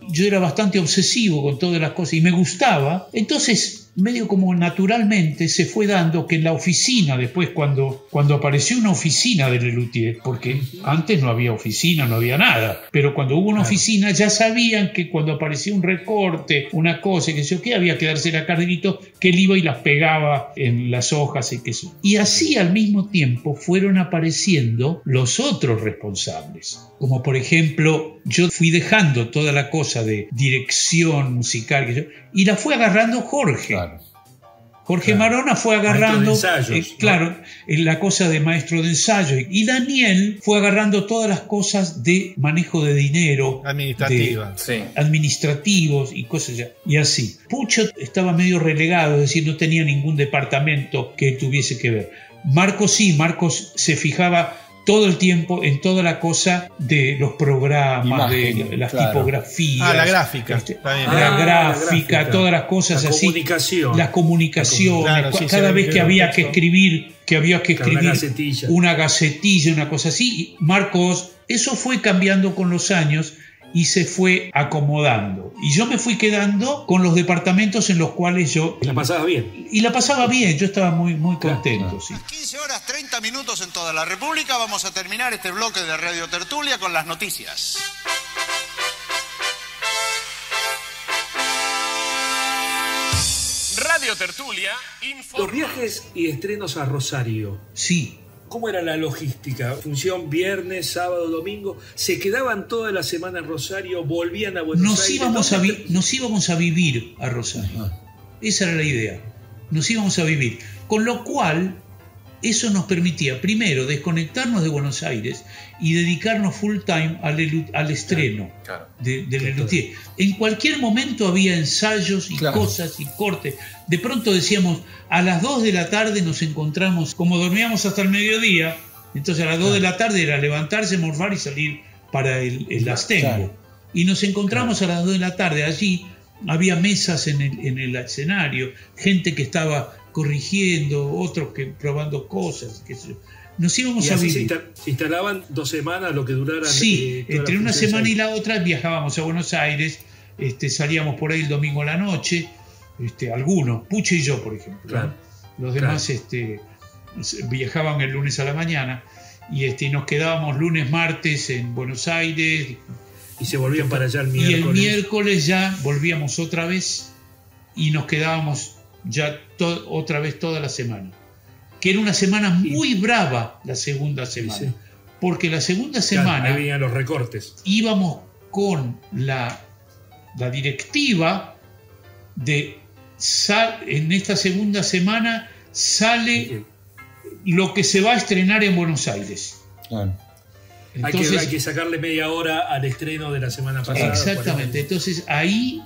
S2: Yo era bastante obsesivo con todas las cosas y me gustaba. Entonces medio como naturalmente se fue dando que en la oficina, después cuando apareció una oficina de Lelutier, porque antes no había oficina, no había nada, pero cuando hubo una oficina ya sabían que cuando aparecía un recorte, una cosa, que sé yo qué, había que darse la carderito, que él iba y las pegaba en las hojas y que eso. Y así al mismo tiempo fueron apareciendo los otros responsables, como por ejemplo, yo fui dejando toda la cosa de dirección musical, que yo, y la fue agarrando Jorge. Jorge Marona fue agarrando,
S4: ensayos,
S2: la cosa de maestro de ensayo. Y Daniel fue agarrando todas las cosas de manejo de dinero. Administrativos y cosas ya. Y así. Pucho estaba medio relegado, es decir, no tenía ningún departamento que tuviese que ver. Marcos sí, Marcos se fijaba todo el tiempo en toda la cosa de los programas, de las tipografías.
S13: La gráfica.
S2: La gráfica, todas las cosas así. Las comunicaciones. Cada vez que había que escribir, una gacetilla, una cosa así. Marcos, eso fue cambiando con los años y se fue acomodando. Y yo me fui quedando con los departamentos en los cuales yo...
S4: ¿La pasaba bien?
S2: Y la pasaba bien, yo estaba muy, muy contento. Sí.
S1: 15 horas 30 minutos en toda la República. Vamos a terminar este bloque de Radio Tertulia con las noticias.
S16: Radio Tertulia.
S4: Los viajes y estrenos a Rosario.
S2: Sí.
S4: ¿Cómo era la logística? Función viernes, sábado, domingo. ¿Se quedaban toda la semana en Rosario? ¿Volvían a Buenos Aires?
S2: Nos íbamos a vivir a Rosario. Esa era la idea. Nos íbamos a vivir. Con lo cual, eso nos permitía, primero, desconectarnos de Buenos Aires y dedicarnos full time al estreno de Lelutier. En cualquier momento había ensayos y cosas y cortes. De pronto decíamos, a las 2 de la tarde nos encontramos, como dormíamos hasta el mediodía, entonces a las 2 de la tarde era levantarse, morfar y salir para el Astengo. Y nos encontramos a las 2 de la tarde. Allí había mesas en el escenario, gente que estaba corrigiendo, otros que probando cosas, qué sé yo. Nos íbamos a vivir.
S4: ¿Se instalaban 2 semanas lo que duraran?
S2: Sí, entre una semana y la otra viajábamos a Buenos Aires, salíamos por ahí el domingo a la noche, algunos, Pucho y yo, por ejemplo. Los demás viajaban el lunes a la mañana y nos quedábamos lunes, martes en Buenos Aires.
S4: Y se volvían para allá el miércoles.
S2: Y el miércoles ya volvíamos otra vez y nos quedábamos ya otra vez toda la semana. Que era una semana muy brava la segunda semana. Porque la segunda semana...
S4: ahí venían los recortes.
S2: Íbamos con la directiva de... en esta segunda semana sale lo que se va a estrenar en Buenos Aires.
S4: Entonces, hay que sacarle media hora al estreno de la semana pasada.
S2: Exactamente. Entonces ahí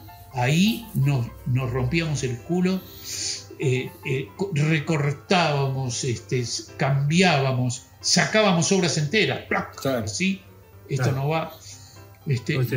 S2: nos rompíamos el culo, recortábamos, cambiábamos, sacábamos obras enteras. ¿Sí? Esto no va.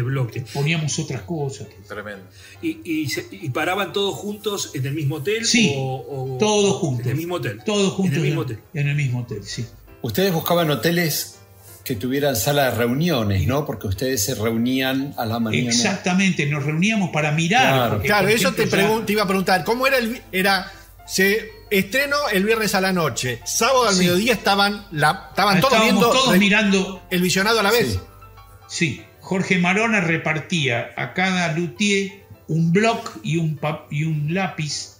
S4: Bloque.
S2: Poníamos otras cosas.
S6: Tremendo.
S4: ¿Y paraban todos juntos en el mismo hotel?
S2: Sí, todos juntos.
S4: ¿En el mismo hotel?
S2: Todos juntos
S4: en el mismo hotel.
S2: En el mismo hotel, sí.
S12: Ustedes buscaban hoteles que tuvieran sala de reuniones, ¿no? Porque ustedes se reunían a la mañana.
S2: Exactamente, nos reuníamos para mirar.
S13: Claro, eso te iba a preguntar. ¿Cómo se estrenó el viernes a la noche? Sábado al mediodía estaban todos mirando el visionado a la vez.
S2: Sí. Jorge Marona repartía a cada luthier un bloc y un lápiz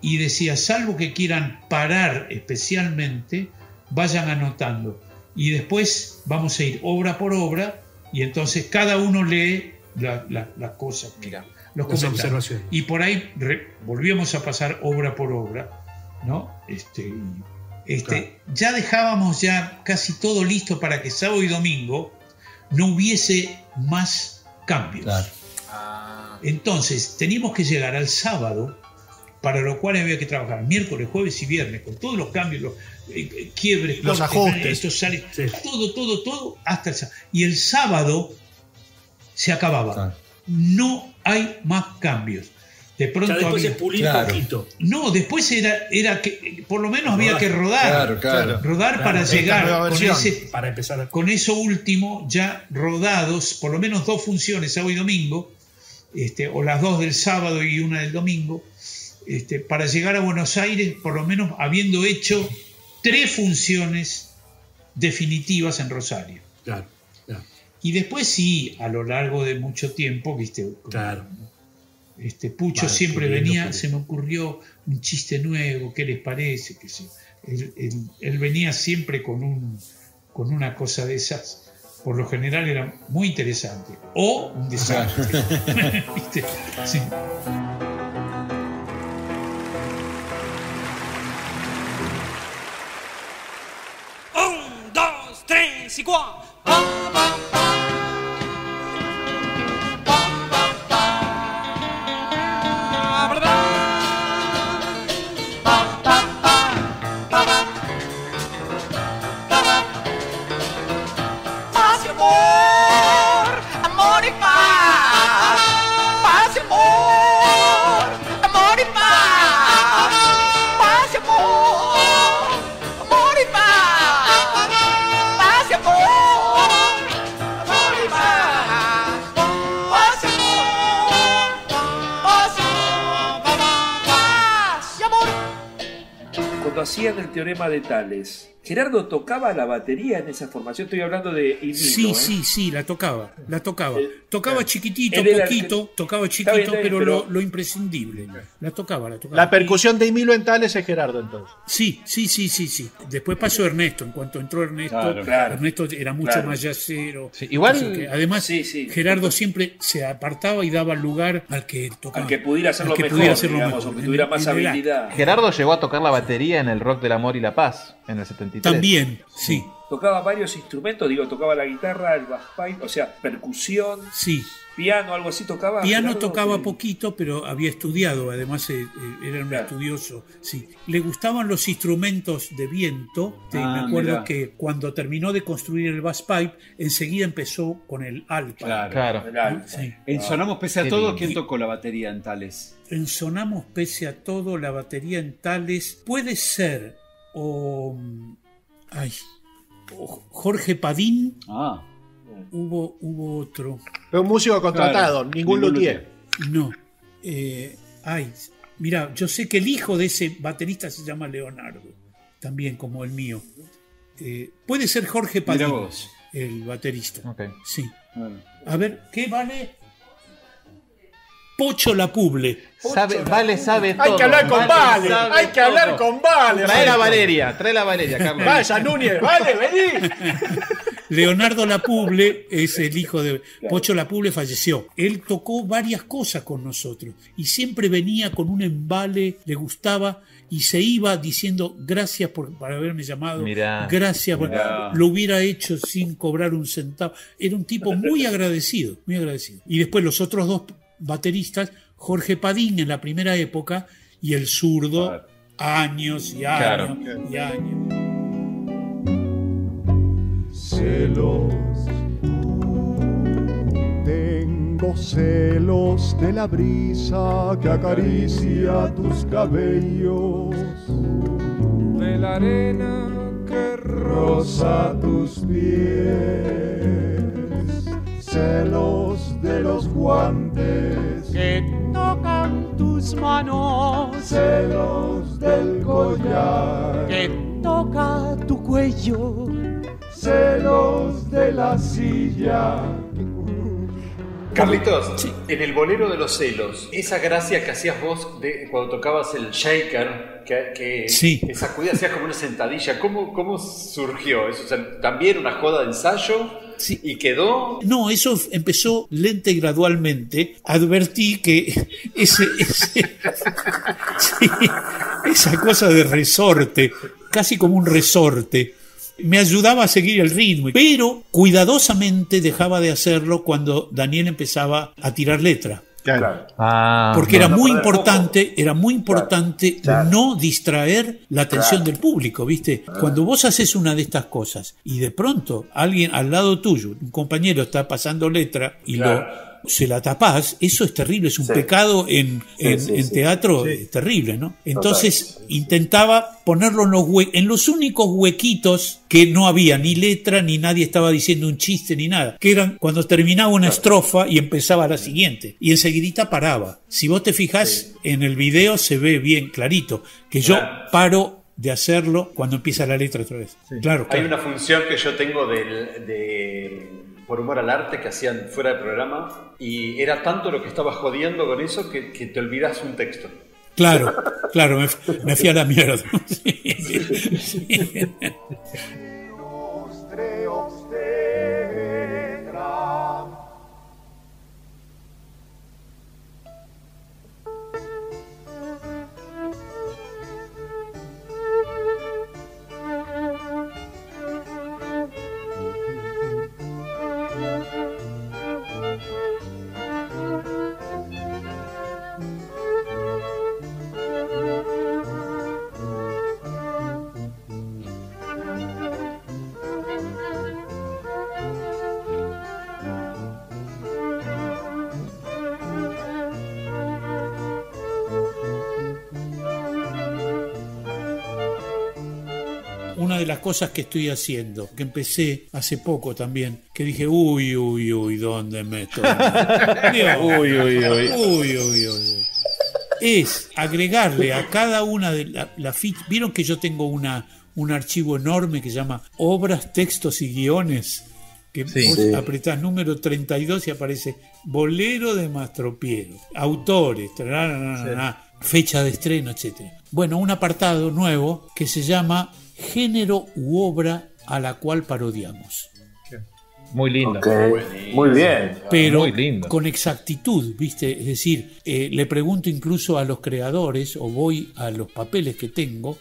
S2: y decía, salvo que quieran parar especialmente, vayan anotando. Y después vamos a ir obra por obra y entonces cada uno lee las cosas, los comentarios. Y por ahí volvíamos a pasar obra por obra, ¿no? Ya dejábamos ya casi todo listo para que sábado y domingo no hubiese más cambios. Entonces teníamos que llegar al sábado, para lo cual había que trabajar miércoles, jueves y viernes con todos los cambios, los quiebres,
S13: los ajustes,
S2: esto sale, todo hasta el sábado. Y el sábado se acababa. No hay más cambios. De pronto
S4: después se pulir un poquito.
S2: No, después era que por lo menos había que rodar. Rodar para llegar
S4: para empezar
S2: con eso último, ya rodados, por lo menos 2 funciones, sábado y domingo, o las 2 del sábado y una del domingo, para llegar a Buenos Aires, por lo menos habiendo hecho 3 funciones definitivas en Rosario.
S4: Claro, claro.
S2: Y después sí, a lo largo de mucho tiempo, ¿viste?
S4: Claro.
S2: Pucho siempre venía, se me ocurrió un chiste nuevo, ¿qué les parece? Él venía siempre con una cosa de esas. Por lo general era muy interesante. O un desastre. ¿Viste? Sí.
S14: Un, dos, tres y cuatro.
S4: Hacían el teorema de Tales. Gerardo tocaba la batería en esa formación. Estoy hablando de Inino,
S2: Sí, la tocaba. Tocaba chiquitito, poquito, pero lo imprescindible. La tocaba.
S13: La percusión de Emilio en Tales es Gerardo, entonces.
S2: Sí. Después pasó Ernesto. En cuanto entró Ernesto, Ernesto era mucho más yacero.
S6: Sí, igual,
S2: además, Gerardo siempre se apartaba y daba lugar al que tocaba.
S4: Al que pudiera hacerlo mejor, o que tuviera más habilidad.
S6: Gerardo llegó a tocar la batería en el Rock del Amor y la Paz, en el 73.
S2: También, sí.
S4: Tocaba varios instrumentos, tocaba la guitarra, el bagpipe, o sea, percusión, piano, algo así tocaba.
S2: Piano tocaba poquito, pero había estudiado, además era un estudioso. Sí. Le gustaban los instrumentos de viento. Me acuerdo que cuando terminó de construir el bagpipe, enseguida empezó con el alpa.
S6: Claro.
S2: Sí.
S9: En Sonamos Pese a Todo, ¿quién tocó la batería en Tales?
S2: En Sonamos Pese a Todo, la batería en Tales puede ser Jorge Padín. Hubo otro.
S13: Pero un músico contratado, ningún luthier.
S2: No. Mira, yo sé que el hijo de ese baterista se llama Leonardo, también como el mío. Puede ser Jorge Padín, el baterista.
S6: Okay.
S2: Sí. Bueno. A ver, ¿qué vale? Pocho Lapuble.
S6: Sabe todo.
S13: Hay que hablar con Vale. Hay que hablar con Vale.
S6: Trae la Valeria, Carlos.
S13: Vaya, Núñez, Vale, vení.
S2: Leonardo Lapuble es el hijo de Pocho Lapuble, falleció. Él tocó varias cosas con nosotros y siempre venía con un embale, le gustaba y se iba diciendo gracias por haberme llamado, gracias, lo hubiera hecho sin cobrar un centavo. Era un tipo muy agradecido, muy agradecido. Y después los otros dos bateristas, Jorge Padín en la primera época y el zurdo, años y años y años.
S10: Celos, tengo celos de la brisa que acaricia tus cabellos,
S8: de la arena que
S10: roza tus pies, celos de los guantes
S14: que tocan tus manos,
S10: celos del collar
S14: que toca tu cuello,
S10: celos de la silla.
S12: Carlitos, en el bolero de los celos, esa gracia que hacías vos cuando tocabas el shaker, que sacudías, hacías como una sentadilla, ¿cómo surgió eso? O sea, ¿también una joda de ensayo?
S2: Sí.
S12: ¿Y quedó?
S2: No, eso empezó lenta y gradualmente. Advertí que esa cosa de resorte, casi como un resorte, me ayudaba a seguir el ritmo, pero cuidadosamente dejaba de hacerlo cuando Daniel empezaba a tirar letra.
S13: Claro.
S2: Porque era muy importante no distraer la atención del público, ¿viste? Cuando vos haces una de estas cosas y de pronto alguien al lado tuyo, un compañero está pasando letra y se la tapás, eso es terrible, es un pecado en teatro, es terrible, ¿no? Entonces intentaba ponerlo en los únicos huequitos que no había ni letra, ni nadie estaba diciendo un chiste, ni nada, que eran cuando terminaba una estrofa y empezaba la siguiente, y enseguidita paraba. Si vos te fijás en el video se ve bien clarito, que yo paro de hacerlo cuando empieza la letra otra vez. Claro.
S12: Hay una función que yo tengo por humor al arte que hacían fuera del programa y era tanto lo que estaba jodiendo con eso que te olvidas un texto.
S2: Claro, me fui a la mierda. Una de las cosas que estoy haciendo, que empecé hace poco también, que dije, uy, ¿dónde me estoy? Uy. Es agregarle a cada una de las fichas. ¿Vieron que yo tengo un archivo enorme que se llama Obras, Textos y Guiones? Que vos apretás número 32 y aparece Bolero de Mastropiero, autores, fecha de estreno, etc. Bueno, un apartado nuevo que se llama Género u obra a la cual parodiamos.
S16: Muy lindo.
S6: Muy bien.
S2: Pero
S16: muy lindo.
S2: Con exactitud, ¿viste? Es decir, le pregunto incluso a los creadores, o voy a los papeles que tengo,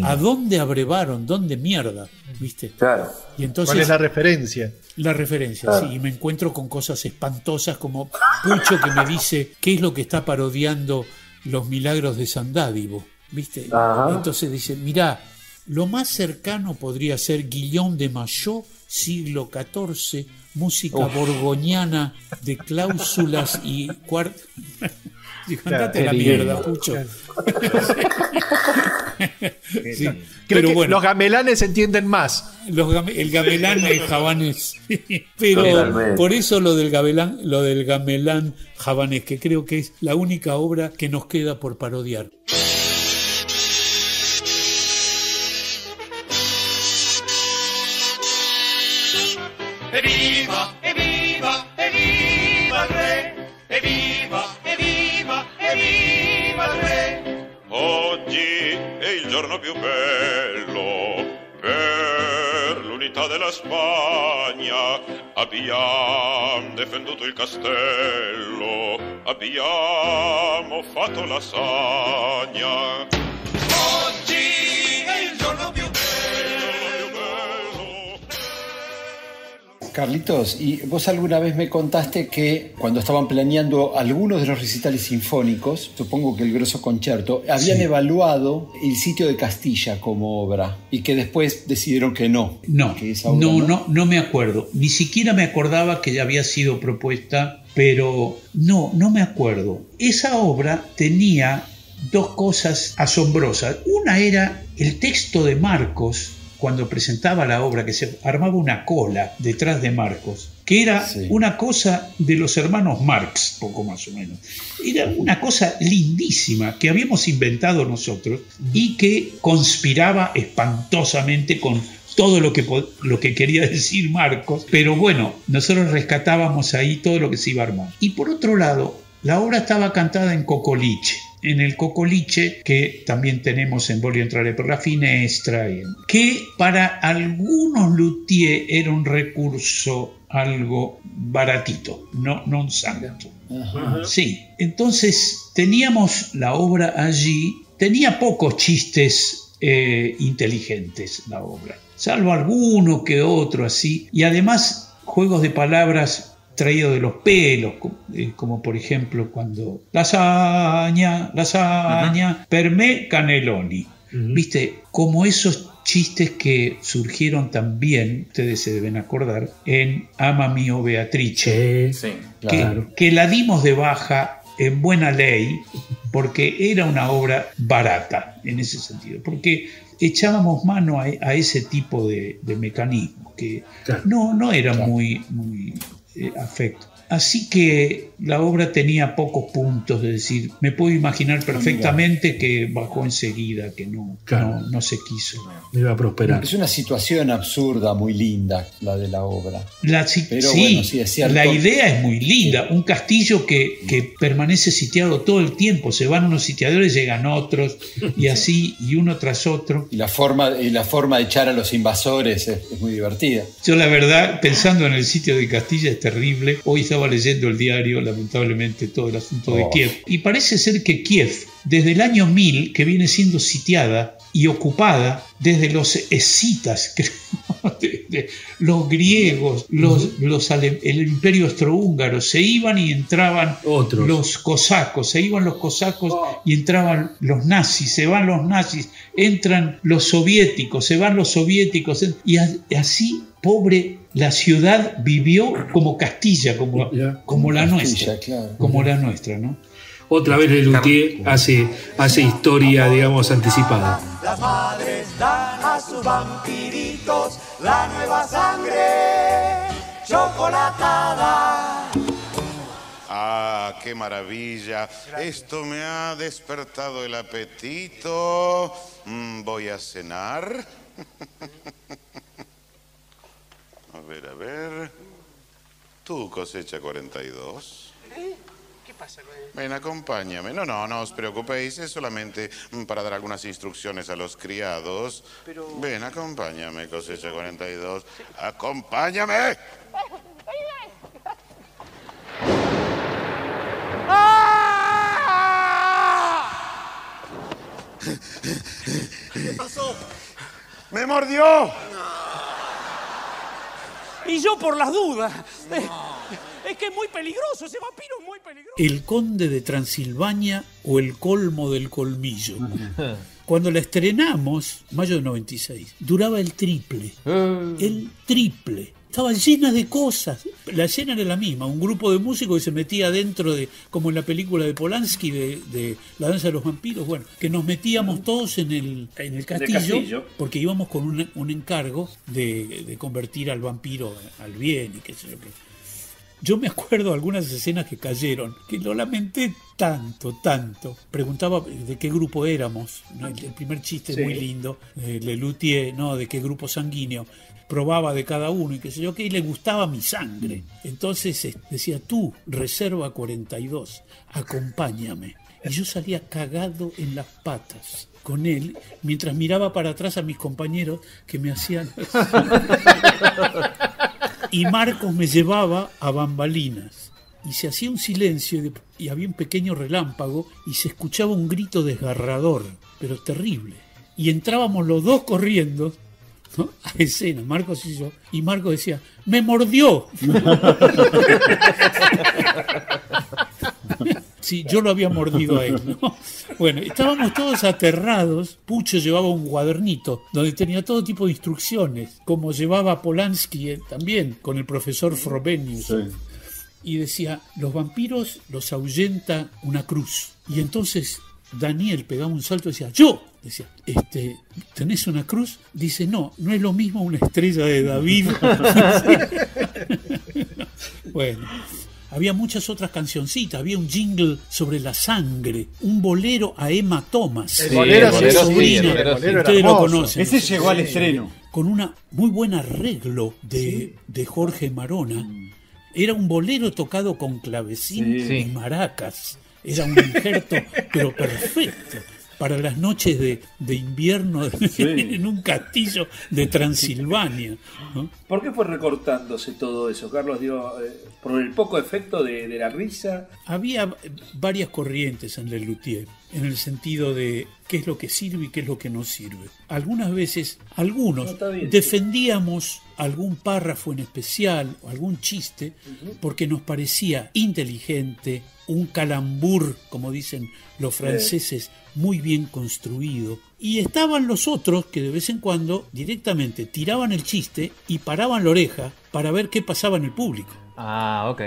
S2: ¿a dónde abrevaron? ¿Dónde mierda? ¿Viste?
S6: Claro.
S2: Y entonces,
S13: ¿cuál es la referencia?
S2: La referencia, sí. Y me encuentro con cosas espantosas como Pucho que me dice qué es lo que está parodiando Los Milagros de San Dádivo, ¿viste? Entonces dice, mirá, lo más cercano podría ser Guillaume de Maillot, siglo XIV, música borgoñana de cláusulas y cuartos. Dijo, andate la mierda, Pucho. Sí.
S13: Pero bueno, los gamelanes entienden más.
S2: El gamelán y el javanés. Pero totalmente. Por eso lo del gamelán javanés, que creo que es la única obra que nos queda por parodiar.
S17: Evviva, evviva, evviva il re! Evviva, evviva, evviva il re!
S11: Oggi è il giorno più bello per l'unità della Spagna. Abbiamo difenduto il castello, abbiamo fatto la sagna.
S17: Oggi è il giorno più bello.
S12: Carlitos, y vos alguna vez me contaste que cuando estaban planeando algunos de los recitales sinfónicos, supongo que el Grosso Concerto, habían evaluado el sitio de Castilla como obra y que después decidieron que no.
S2: No me acuerdo. Ni siquiera me acordaba que ya había sido propuesta, pero no me acuerdo. Esa obra tenía dos cosas asombrosas. Una era el texto de Marcos, cuando presentaba la obra, que se armaba una cola detrás de Marcos, que era una cosa de los hermanos Marx, poco más o menos. Era una cosa lindísima que habíamos inventado nosotros y que conspiraba espantosamente con todo lo que quería decir Marcos, pero bueno, nosotros rescatábamos ahí todo lo que se iba a armar. Y por otro lado, la obra estaba cantada en cocoliche. En el cocoliche, que también tenemos en Voglio entrare per la finestra, que para algunos luthier era un recurso algo baratito, no un santo. Sí, entonces teníamos la obra allí, tenía pocos chistes inteligentes la obra, salvo alguno que otro así, y además juegos de palabras traído de los pelos, como por ejemplo cuando lasaña, per me cannelloni, ¿viste? Como esos chistes que surgieron también, ustedes se deben acordar, en Ama Mio Beatrice, que la dimos de baja en buena ley porque era una obra barata en ese sentido, porque echábamos mano a ese tipo de mecanismos que no eran muy afectos. Así que la obra tenía pocos puntos, es decir, me puedo imaginar perfectamente que bajó enseguida, que no se quiso.
S4: Iba a prosperar.
S12: Es una situación absurda, muy linda, la de la obra.
S2: La idea es muy linda. Un castillo que permanece sitiado todo el tiempo. Se van unos sitiadores, llegan otros, y así, y uno tras otro.
S12: Y la forma de echar a los invasores es muy divertida.
S2: Yo, la verdad, pensando en el sitio de Castilla, es terrible. Hoy estaba leyendo el diario, lamentablemente, todo el asunto de Kiev. Y parece ser que Kiev, desde el año 1000, que viene siendo sitiada y ocupada desde los escitas, los griegos, el imperio austrohúngaro, se iban y entraban los cosacos, y entraban los nazis, se van los nazis, entran los soviéticos, se van los soviéticos, y así, pobre, la ciudad vivió como Castilla, como la nuestra, como la nuestra, ¿no?
S4: Otra vez Lelutier hace historia, digamos, anticipada.
S17: Las madres dan a sus vampiritos la nueva sangre chocolatada.
S11: Ah, qué maravilla. Esto me ha despertado el apetito. Voy a cenar. A ver. Tú, cosecha 42.
S14: ¿Qué pasa con él?
S11: Ven, acompáñame. No os preocupéis, es solamente para dar algunas instrucciones a los criados.
S14: Pero...
S11: Ven, acompáñame, cosecha 42. ¡Acompáñame!
S14: ¿Qué pasó?
S11: ¡Me mordió!
S14: Y yo por las dudas. Es que es muy peligroso, ese vampiro es muy peligroso.
S2: El Conde de Transilvania o El colmo del colmillo. Cuando la estrenamos, mayo del 96, duraba el triple. El triple. Estaba llena de cosas. La escena era la misma, un grupo de músicos que se metía dentro de, como en la película de Polanski de La danza de los vampiros, bueno, que nos metíamos todos en el castillo, porque íbamos con un encargo de convertir al vampiro al bien y qué sé yo qué. Yo me acuerdo de algunas escenas que cayeron, que lo lamenté tanto. Preguntaba de qué grupo éramos, ¿no? El primer chiste es muy lindo, Lelutier, ¿no? De qué grupo sanguíneo. Probaba de cada uno y qué sé yo qué, y le gustaba mi sangre. Entonces decía, tú, reserva 42, acompáñame. Y yo salía cagado en las patas con él, mientras miraba para atrás a mis compañeros que me hacían... Y Marcos me llevaba a bambalinas. Y se hacía un silencio y había un pequeño relámpago y se escuchaba un grito desgarrador, pero terrible. Y entrábamos los dos corriendo, ¿no? A escena, Marcos y yo. Y Marcos decía, ¡me mordió! Sí, yo lo había mordido a él, ¿no? Bueno, estábamos todos aterrados. Pucho llevaba un cuadernito donde tenía todo tipo de instrucciones, como llevaba Polanski también, con el profesor Frobenius. Sí. Y decía, los vampiros los ahuyenta una cruz. Y entonces Daniel pegaba un salto y decía, ¡yo! Decía, ¿tenés una cruz? Dice, no es lo mismo una estrella de David. Bueno... Había muchas otras cancioncitas, había un jingle sobre la sangre, un bolero a Emma Thomas.
S13: El bolero,
S2: sobrina, ustedes lo conocen.
S9: Ese llegó al estreno.
S2: Con un muy buen arreglo de Jorge Marona. Era un bolero tocado con clavecín y maracas. Era un injerto, pero perfecto, para las noches de invierno en un castillo de Transilvania, ¿no?
S4: ¿Por qué fue recortándose todo eso, Carlos? Digo, ¿por el poco efecto de la risa?
S2: Había varias corrientes en Lelutier, en el sentido de qué es lo que sirve y qué es lo que no sirve. Algunas veces, algunos defendíamos algún párrafo en especial o algún chiste porque nos parecía inteligente, un calambur, como dicen los franceses, muy bien construido. Y estaban los otros que de vez en cuando directamente tiraban el chiste y paraban la oreja para ver qué pasaba en el público.
S16: Ah, ok.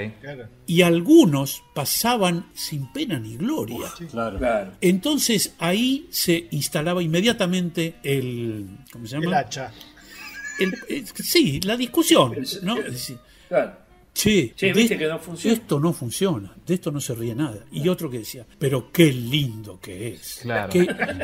S2: Y algunos pasaban sin pena ni gloria.
S4: Claro.
S2: Entonces ahí se instalaba inmediatamente el... ¿Cómo se llama?
S13: El hacha.
S2: Sí, la discusión, ¿no? Es decir,
S4: Claro.
S2: che,
S4: viste que no funciona.
S2: esto no funciona, de esto no se ríe nada. Y otro que decía, pero qué lindo que es.
S16: Claro.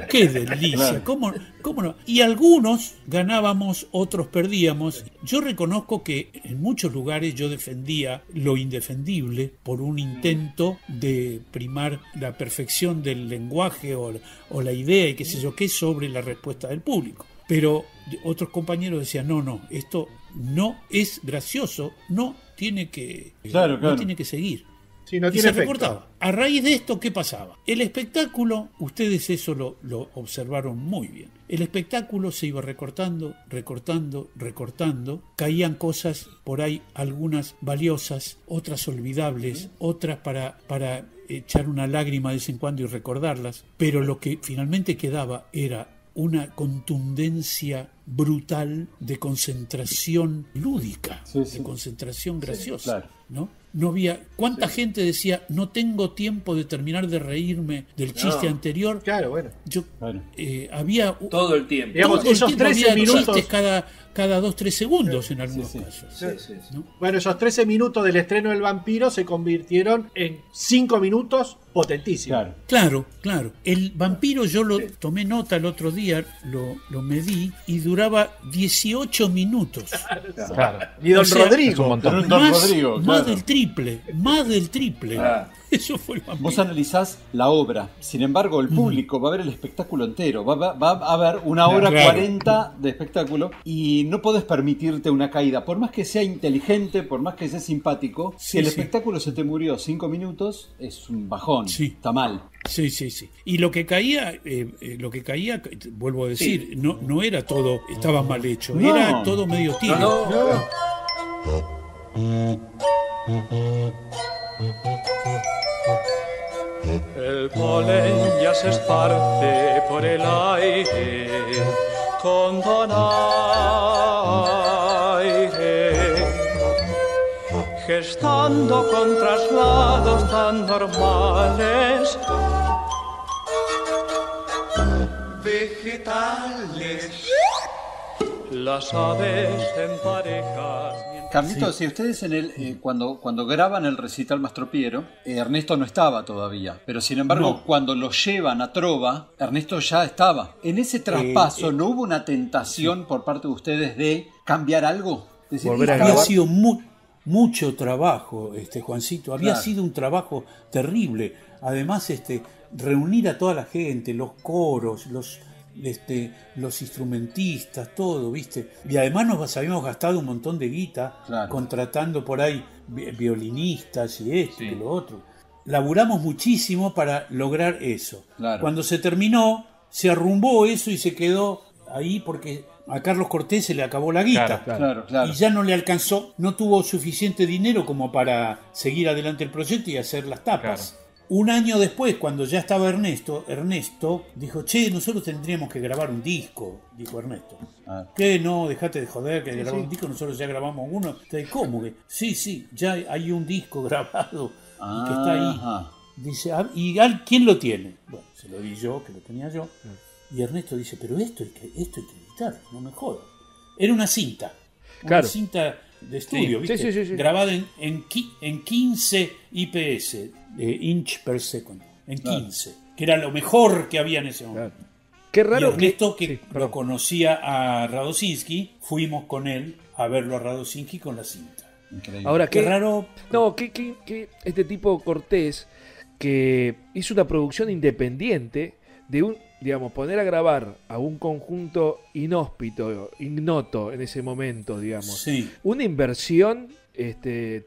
S2: Qué delicia. ¿Cómo no? Y algunos ganábamos, otros perdíamos. Yo reconozco que en muchos lugares yo defendía lo indefendible por un intento de primar la perfección del lenguaje o la idea y qué sé yo qué sobre la respuesta del público. Pero otros compañeros decían, no, esto no es gracioso, no tiene que seguir.
S13: Sí, no
S2: Y
S13: tiene
S2: se
S13: efecto.
S2: recortaba. A raíz de esto, ¿qué pasaba? El espectáculo, ustedes eso lo observaron muy bien. El espectáculo se iba recortando, caían cosas por ahí, algunas valiosas, otras olvidables, otras para echar una lágrima de vez en cuando y recordarlas, pero lo que finalmente quedaba era una contundencia brutal de concentración lúdica, de concentración graciosa, ¿no? No había... ¿Cuánta gente decía, no tengo tiempo de terminar de reírme del chiste anterior?
S13: Claro, bueno.
S2: Había...
S4: Todo el tiempo.
S13: Digamos, esos 13
S2: había
S13: minutos...
S2: chistes cada 2-3 segundos en algunos casos.
S4: Sí.
S2: ¿no?
S13: Bueno, esos 13 minutos del estreno del Vampiro se convirtieron en 5 minutos potentísimos.
S2: Claro. El Vampiro yo lo tomé nota el otro día, lo medí y duraba 18 minutos.
S16: Claro.
S13: Y Don Rodrigo.
S16: Es un montón.
S2: Más del triple. Eso fue el Vampiro.
S9: Vos analizás la obra, sin embargo el público va a ver el espectáculo entero, va a ver una hora 40 de espectáculo y no podés permitirte una caída, por más que sea inteligente, por más que sea simpático, si el espectáculo se te murió 5 minutos, es un bajón, está mal.
S2: Sí. Y lo que caía, vuelvo a decir, no era todo, estaba mal hecho, era todo medio tibio.
S18: El polen ya se esparce por el aire con donaire, gestando con traslados tan normales, vegetales, las aves en parejas.
S9: Carlitos, si ustedes cuando graban el recital Mastropiero, Ernesto no estaba todavía, pero sin embargo cuando lo llevan a Trova, Ernesto ya estaba. En ese traspaso, ¿no hubo una tentación por parte de ustedes de cambiar algo? Decir,
S2: había sido mucho trabajo, Juancito, había sido un trabajo terrible. Además, reunir a toda la gente, los coros, los instrumentistas, todo, ¿viste? Y además nos habíamos gastado un montón de guita contratando por ahí violinistas y y lo otro. Laburamos muchísimo para lograr eso. Cuando se terminó, se arrumbó eso y se quedó ahí porque a Carlos Cortés se le acabó la guita. Y ya no le alcanzó, no tuvo suficiente dinero como para seguir adelante el proyecto y hacer las tapas. Un año después, cuando ya estaba Ernesto dijo, nosotros tendríamos que grabar un disco, dijo Ernesto. ¿Qué? No, dejate de joder, que grabar un disco, nosotros ya grabamos uno. ¿Cómo que? Sí, ya hay un disco grabado y que está ahí. Dice, ¿y quién lo tiene? Bueno, se lo di yo, que lo tenía yo. Y Ernesto dice, pero esto hay que editar, no me jodas. Era una cinta. Una cinta de estudio, ¿viste?
S4: Sí.
S2: Grabada en 15 IPS, inch per second, en 15, que era lo mejor que había en ese momento.
S4: Qué raro.
S2: Y Ernesto, que lo conocía a Radosinski, fuimos con él a verlo a Radosinski con la cinta.
S9: Increíble.
S4: Ahora,
S2: qué raro.
S4: No, que este tipo Cortés, que hizo una producción independiente de poner a grabar a un conjunto inhóspito, ignoto en ese momento, una inversión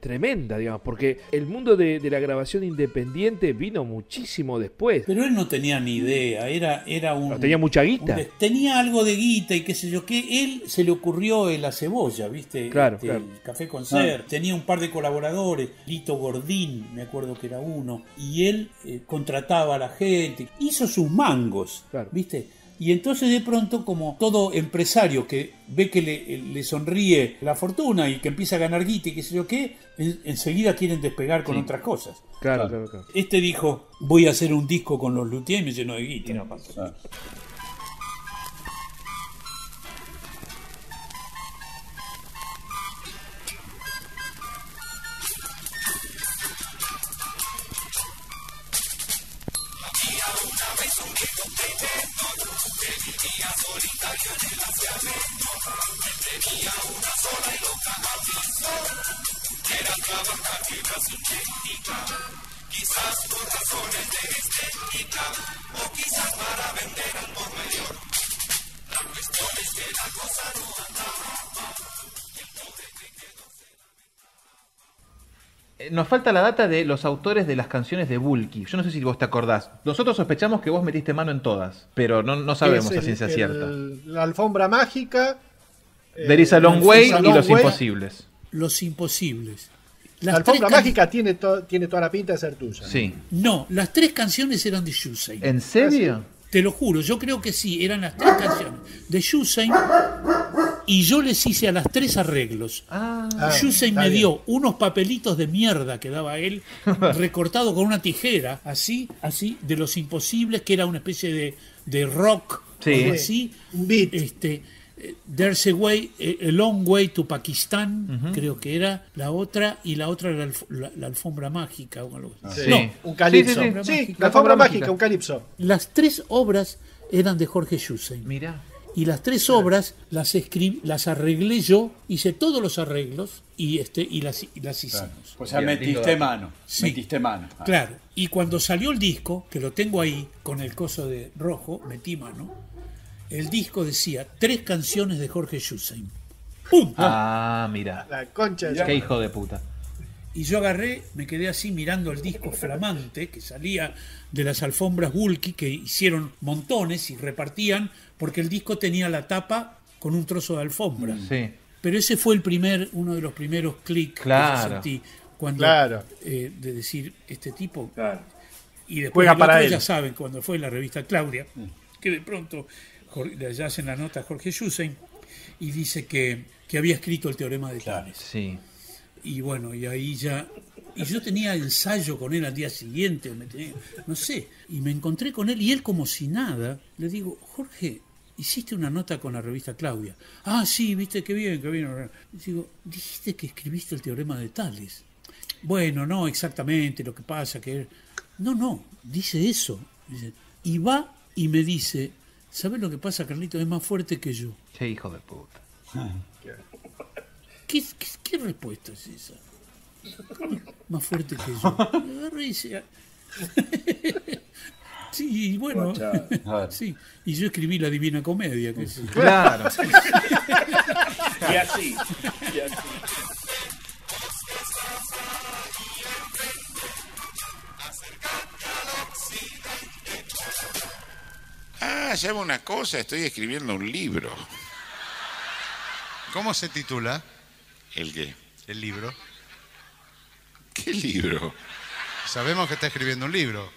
S4: tremenda, digamos, porque el mundo de la grabación independiente vino muchísimo después.
S2: Pero él no tenía ni idea, era un...
S4: No tenía mucha guita.
S2: Tenía algo de guita y qué sé yo, que él se le ocurrió en La Cebolla, ¿viste?
S4: Claro.
S2: El Café Concert. Tenía un par de colaboradores, Lito Gordín, me acuerdo que era uno, y él contrataba a la gente, hizo sus mangos, ¿viste? Y entonces de pronto, como todo empresario que ve que le sonríe la fortuna y que empieza a ganar guita y qué sé yo qué, enseguida quieren despegar con otras cosas.
S4: Claro.
S2: Este dijo, voy a hacer un disco con los luthiers y me llenó de guita. Y no pasó.
S17: Tenía solitario en el afiamento, tenía una sola y loca ambición, era trabajar fibra sintética, quizás por razones de estética, o quizás para vender al por mayor. La cuestión es que la cosa no andaba, y el pobre que quedó se lamentaba.
S6: Nos falta la data de los autores de las canciones de Bulky. Yo no sé si vos te acordás. Nosotros sospechamos que vos metiste mano en todas, pero no sabemos a ciencia cierta.
S13: La alfombra mágica.
S6: There is a Long Way y Los Imposibles.
S2: Los Imposibles.
S13: La alfombra mágica tiene toda la pinta de ser tuya.
S6: Sí.
S2: No, las 3 canciones eran de Hussein.
S6: ¿En serio?
S2: Te lo juro, yo creo que sí, eran las 3 canciones de Hussein y yo les hice a las 3 arreglos. Hussein me dio unos papelitos de mierda que daba él, recortado con una tijera, así, de Los Imposibles, que era una especie de rock, así.
S13: Un beat.
S2: There's a Long Way to Pakistan, creo que era la otra, y la otra era la alfombra mágica o algo así.
S13: Sí. No, un calipso. Sí, la alfombra mágica, un calipso.
S2: Las 3 obras eran de Jorge Hussein.
S6: Mira.
S2: Y las 3 obras las arreglé yo, hice todos los arreglos y las hicimos.
S9: Pues ya metiste mano.
S2: Sí,
S9: metiste mano.
S2: Claro. Y cuando salió el disco, que lo tengo ahí con el coso de rojo, metí mano. El disco decía 3 canciones de Jorge Hussein. ¡Pum!
S6: Mira.
S13: La concha
S6: de... Qué hijo de puta.
S2: Y yo agarré, me quedé así mirando el disco flamante que salía de las alfombras Bulky, que hicieron montones y repartían, porque el disco tenía la tapa con un trozo de alfombra.
S6: Sí.
S2: Pero ese fue uno de los primeros clics que yo sentí cuando de decir, este tipo. Claro. Y después ya saben, cuando fue la revista Claudia, que de pronto le hacen la nota a Jorge Hussein y dice que había escrito el teorema de Tales.
S6: Sí.
S2: Y bueno, y ahí ya... Y yo tenía ensayo con él al día siguiente, no sé, y me encontré con él y él como si nada, le digo, Jorge, hiciste una nota con la revista Claudia. Ah, sí, viste, qué bien, qué bien. Y digo, dijiste que escribiste el teorema de Tales. Bueno, no exactamente, lo que pasa que... No, dice eso. Dice, y va y me dice... ¿Sabes lo que pasa, Carlito? Es más fuerte que yo.
S6: Qué hijo de puta.
S2: ¿Qué respuesta es esa? Más fuerte que yo. Agarré y dice... Sí, bueno. Sí. Y yo escribí La Divina Comedia. Que sí.
S6: Claro.
S4: Y así.
S11: Llama una cosa, estoy escribiendo un libro.
S1: ¿Cómo se titula?
S11: ¿El qué?
S1: El libro.
S11: ¿Qué libro?
S1: Sabemos que está escribiendo un libro.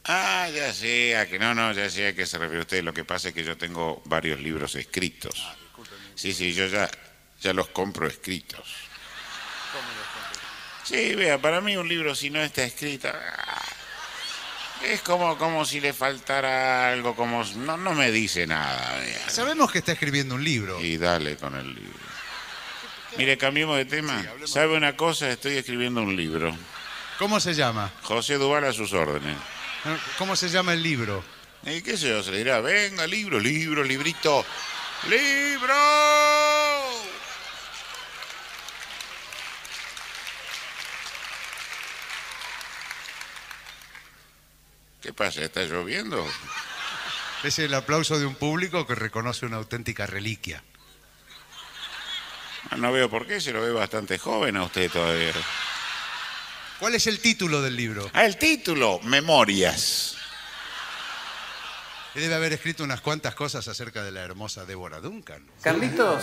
S11: Ya sé, ya sé a qué se refiere usted. Lo que pasa es que yo tengo varios libros escritos. Sí, yo ya los compro escritos.
S1: ¿Cómo los compro?
S11: Sí, vea, para mí un libro si no está escrito... Es como si le faltara algo, no me dice nada. Vea.
S1: Sabemos que está escribiendo un libro.
S11: Y dale con el libro. Mire, cambiemos de tema. Sí, ¿sabe una cosa? Estoy escribiendo un libro.
S1: ¿Cómo se llama?
S11: José Duval a sus órdenes.
S1: ¿Cómo se llama el libro?
S11: ¿Y qué sé yo? Se le dirá, venga, librito. ¡Libro! ¿Qué pasa? ¿Está lloviendo?
S1: Es el aplauso de un público que reconoce una auténtica reliquia.
S11: No veo por qué, se lo ve bastante joven a usted todavía.
S1: ¿Cuál es el título del libro?
S11: El título, Memorias.
S1: Debe haber escrito unas cuantas cosas acerca de la hermosa Débora Duncan.
S6: Carlitos,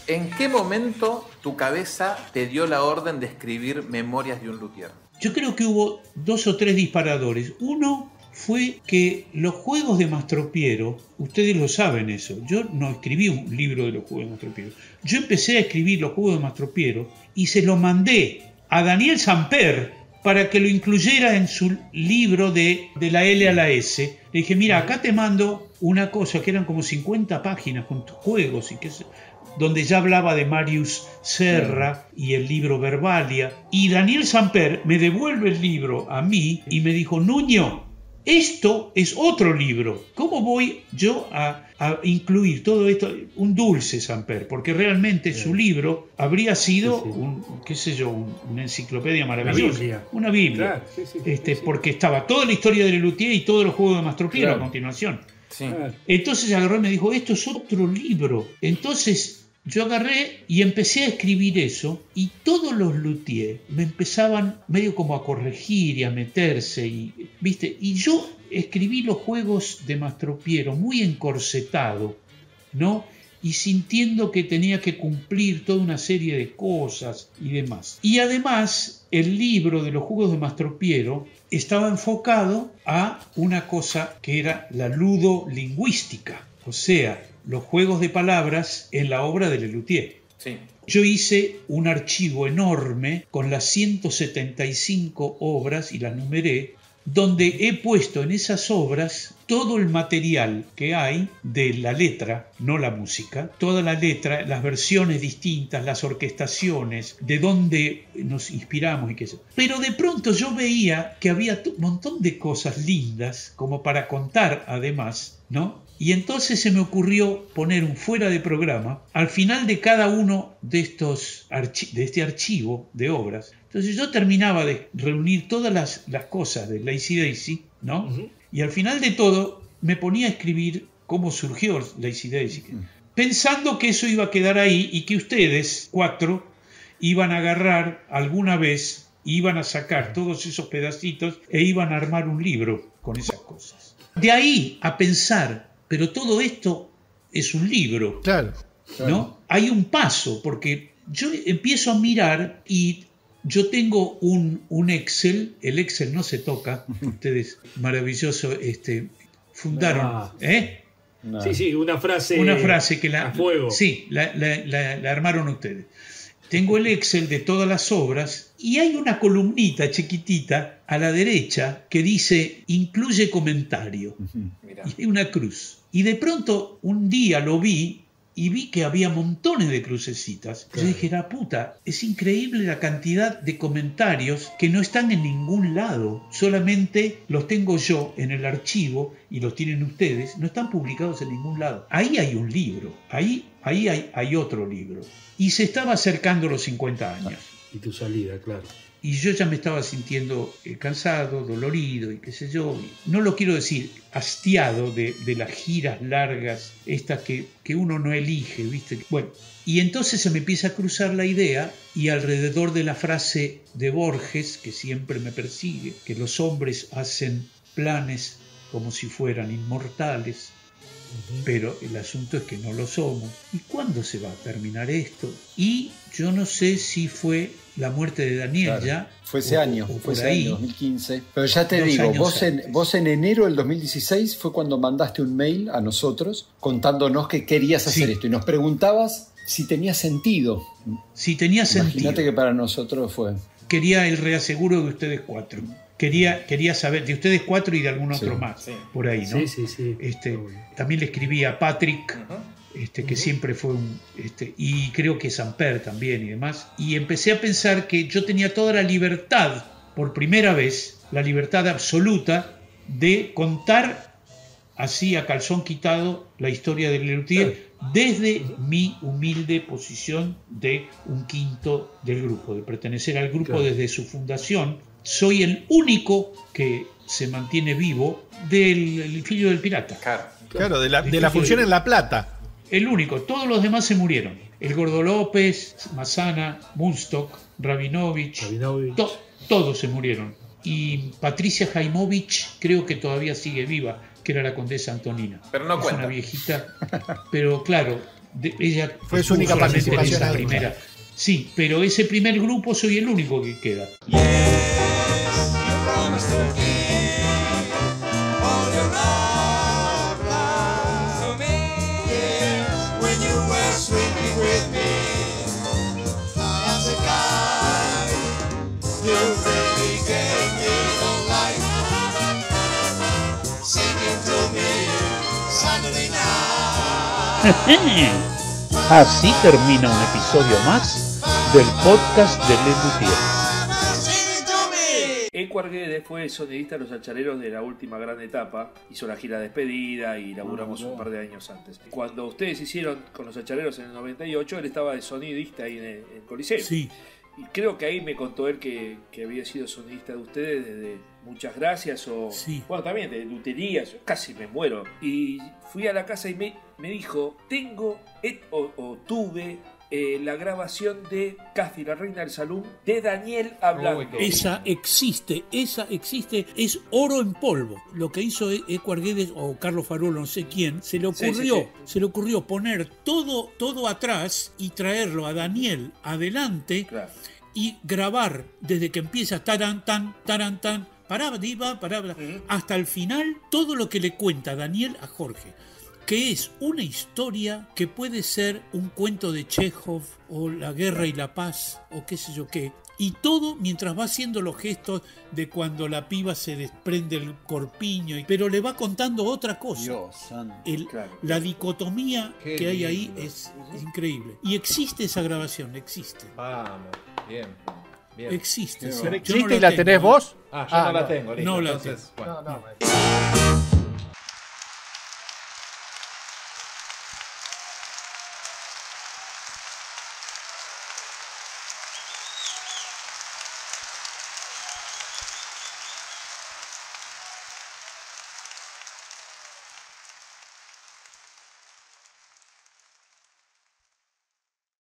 S6: ¿en qué momento tu cabeza te dio la orden de escribir Memorias de un luthier?
S2: Yo creo que hubo 2 o 3 disparadores. Uno fue que los juegos de Mastropiero, ustedes lo saben eso, yo no escribí un libro de los juegos de Mastropiero. Yo empecé a escribir los juegos de Mastropiero y se los mandé a Daniel Samper para que lo incluyera en su libro de la L a la S. Le dije, mira, acá te mando una cosa que eran como 50 páginas con tus juegos, y donde ya hablaba de Marius Serra y el libro Verbalia. Y Daniel Samper me devuelve el libro a mí y me dijo, Nuño, esto es otro libro. ¿Cómo voy yo a incluir todo esto? Un dulce, Samper, porque realmente su libro habría sido una enciclopedia maravillosa. Una Biblia. Claro, porque estaba toda la historia de Lelutier y todos los juegos de Mastropiero a continuación. Sí. Entonces agarró y me dijo, esto es otro libro. Entonces yo agarré y empecé a escribir eso, y todos los luthiers me empezaban medio como a corregir y a meterse, ¿viste? Y yo escribí los juegos de Mastropiero muy encorsetado, ¿no? Y sintiendo que tenía que cumplir toda una serie de cosas y demás. Y además, el libro de los juegos de Mastropiero estaba enfocado a una cosa que era la ludolingüística, o sea, los juegos de palabras en la obra de Lelutier. Sí. Yo hice un archivo enorme con las 175 obras y las numeré, donde he puesto en esas obras todo el material que hay de la letra, no la música, toda la letra, las versiones distintas, las orquestaciones, de dónde nos inspiramos y qué sé. Pero de pronto yo veía que había un montón de cosas lindas como para contar además, ¿no? Y entonces se me ocurrió poner un fuera de programa al final de cada uno de este archivo de obras. Entonces yo terminaba de reunir todas las cosas de Lazy Daisy, ¿no? Y al final de todo me ponía a escribir cómo surgió Lazy Daisy, pensando que eso iba a quedar ahí y que ustedes 4 iban a agarrar alguna vez, iban a sacar todos esos pedacitos e iban a armar un libro con esas cosas. De ahí a pensar, pero todo esto es un libro,
S13: claro.
S2: ¿no? Hay un paso, porque yo empiezo a mirar y yo tengo un Excel, el Excel no se toca, ustedes maravilloso fundaron,
S4: No. Sí, una frase
S2: que
S4: a fuego.
S2: Sí, la armaron ustedes. Tengo el Excel de todas las obras y hay una columnita chiquitita a la derecha que dice incluye comentario. Y hay una cruz. Y de pronto un día lo vi y vi que había montones de crucecitas. Claro. Yo dije, la puta, es increíble la cantidad de comentarios que no están en ningún lado. Solamente los tengo yo en el archivo y los tienen ustedes. No están publicados en ningún lado. Ahí hay un libro. Ahí hay otro libro. Y se estaba acercando los 50 años.
S4: Y tu salida, claro.
S2: Y yo ya me estaba sintiendo cansado, dolorido y qué sé yo. No lo quiero decir, hastiado de las giras largas, estas que uno no elige, ¿viste? Bueno, y entonces se me empieza a cruzar la idea y alrededor de la frase de Borges, que siempre me persigue, que los hombres hacen planes como si fueran inmortales, pero el asunto es que no lo somos. ¿Y cuándo se va a terminar esto? Y yo no sé si fue la muerte de Daniel, claro, ya.
S12: Fue ese año, 2015. Pero ya te digo, vos en enero del 2016 fue cuando mandaste un mail a nosotros contándonos que querías hacer esto y nos preguntabas si tenía sentido.
S2: Si tenía sentido.
S12: Imagínate que para nosotros fue.
S2: Quería el reaseguro de ustedes 4. Quería saber de ustedes 4 y de algún otro más, por ahí, ¿no?
S4: Sí.
S2: También le escribí a Patrick, que siempre fue y creo que Samper también y demás. Y empecé a pensar que yo tenía toda la libertad, por primera vez, la libertad absoluta de contar así a calzón quitado la historia de Lelutier desde mi humilde posición de un quinto del grupo, de pertenecer al grupo desde su fundación. Soy el único que se mantiene vivo del Filho del Pirata.
S13: Claro, de la función en La Plata.
S2: El único, todos los demás se murieron. El Gordo López, Massana, Munstock, Rabinovich, todos se murieron. Y Patricia Jaimovich creo que todavía sigue viva, que era la condesa Antonina.
S6: Pero no
S2: es
S6: cuenta.
S2: Una viejita, pero claro, ella
S13: fue su única participación
S2: en la primera. Sí, pero ese primer grupo soy el único que queda.
S19: Así termina un episodio más del podcast de Lelutier.
S4: Eco Arguedes fue sonidista de los Alchareros de la última gran etapa, hizo la gira de despedida y laburamos un par de años antes. Cuando ustedes hicieron con los Alchareros en el 98, él estaba de sonidista ahí en el Coliseo.
S2: Sí.
S4: Y creo que ahí me contó él que había sido sonidista de ustedes desde Muchas Gracias o...
S2: Sí.
S4: Bueno, también de Luterías, yo casi me muero. Y fui a la casa y me dijo, tuve la grabación de Cathy, la reina del salón, de Daniel hablando.
S2: Esa existe, es oro en polvo. Lo que hizo Eco Arguedes o Carlos Farolo, no sé quién, se le ocurrió poner todo atrás y traerlo a Daniel adelante, claro, y grabar desde que empieza taran tan, paraba, hasta el final todo lo que le cuenta Daniel a Jorge, que es una historia que puede ser un cuento de Chekhov o La Guerra y la Paz o qué sé yo qué, y todo mientras va haciendo los gestos de cuando la piba se desprende el corpiño, pero le va contando otra cosa.
S9: Dios santo.
S2: La dicotomía
S20: Qué
S2: que hay ahí
S20: lindo.
S2: es increíble. Y existe esa grabación, existe.
S20: Vamos, bien.
S2: Existe.
S13: ¿Pero existe y la tenés vos?
S20: Yo no la tengo, listo.
S2: No la
S20: Entonces,
S2: tengo.
S20: bueno.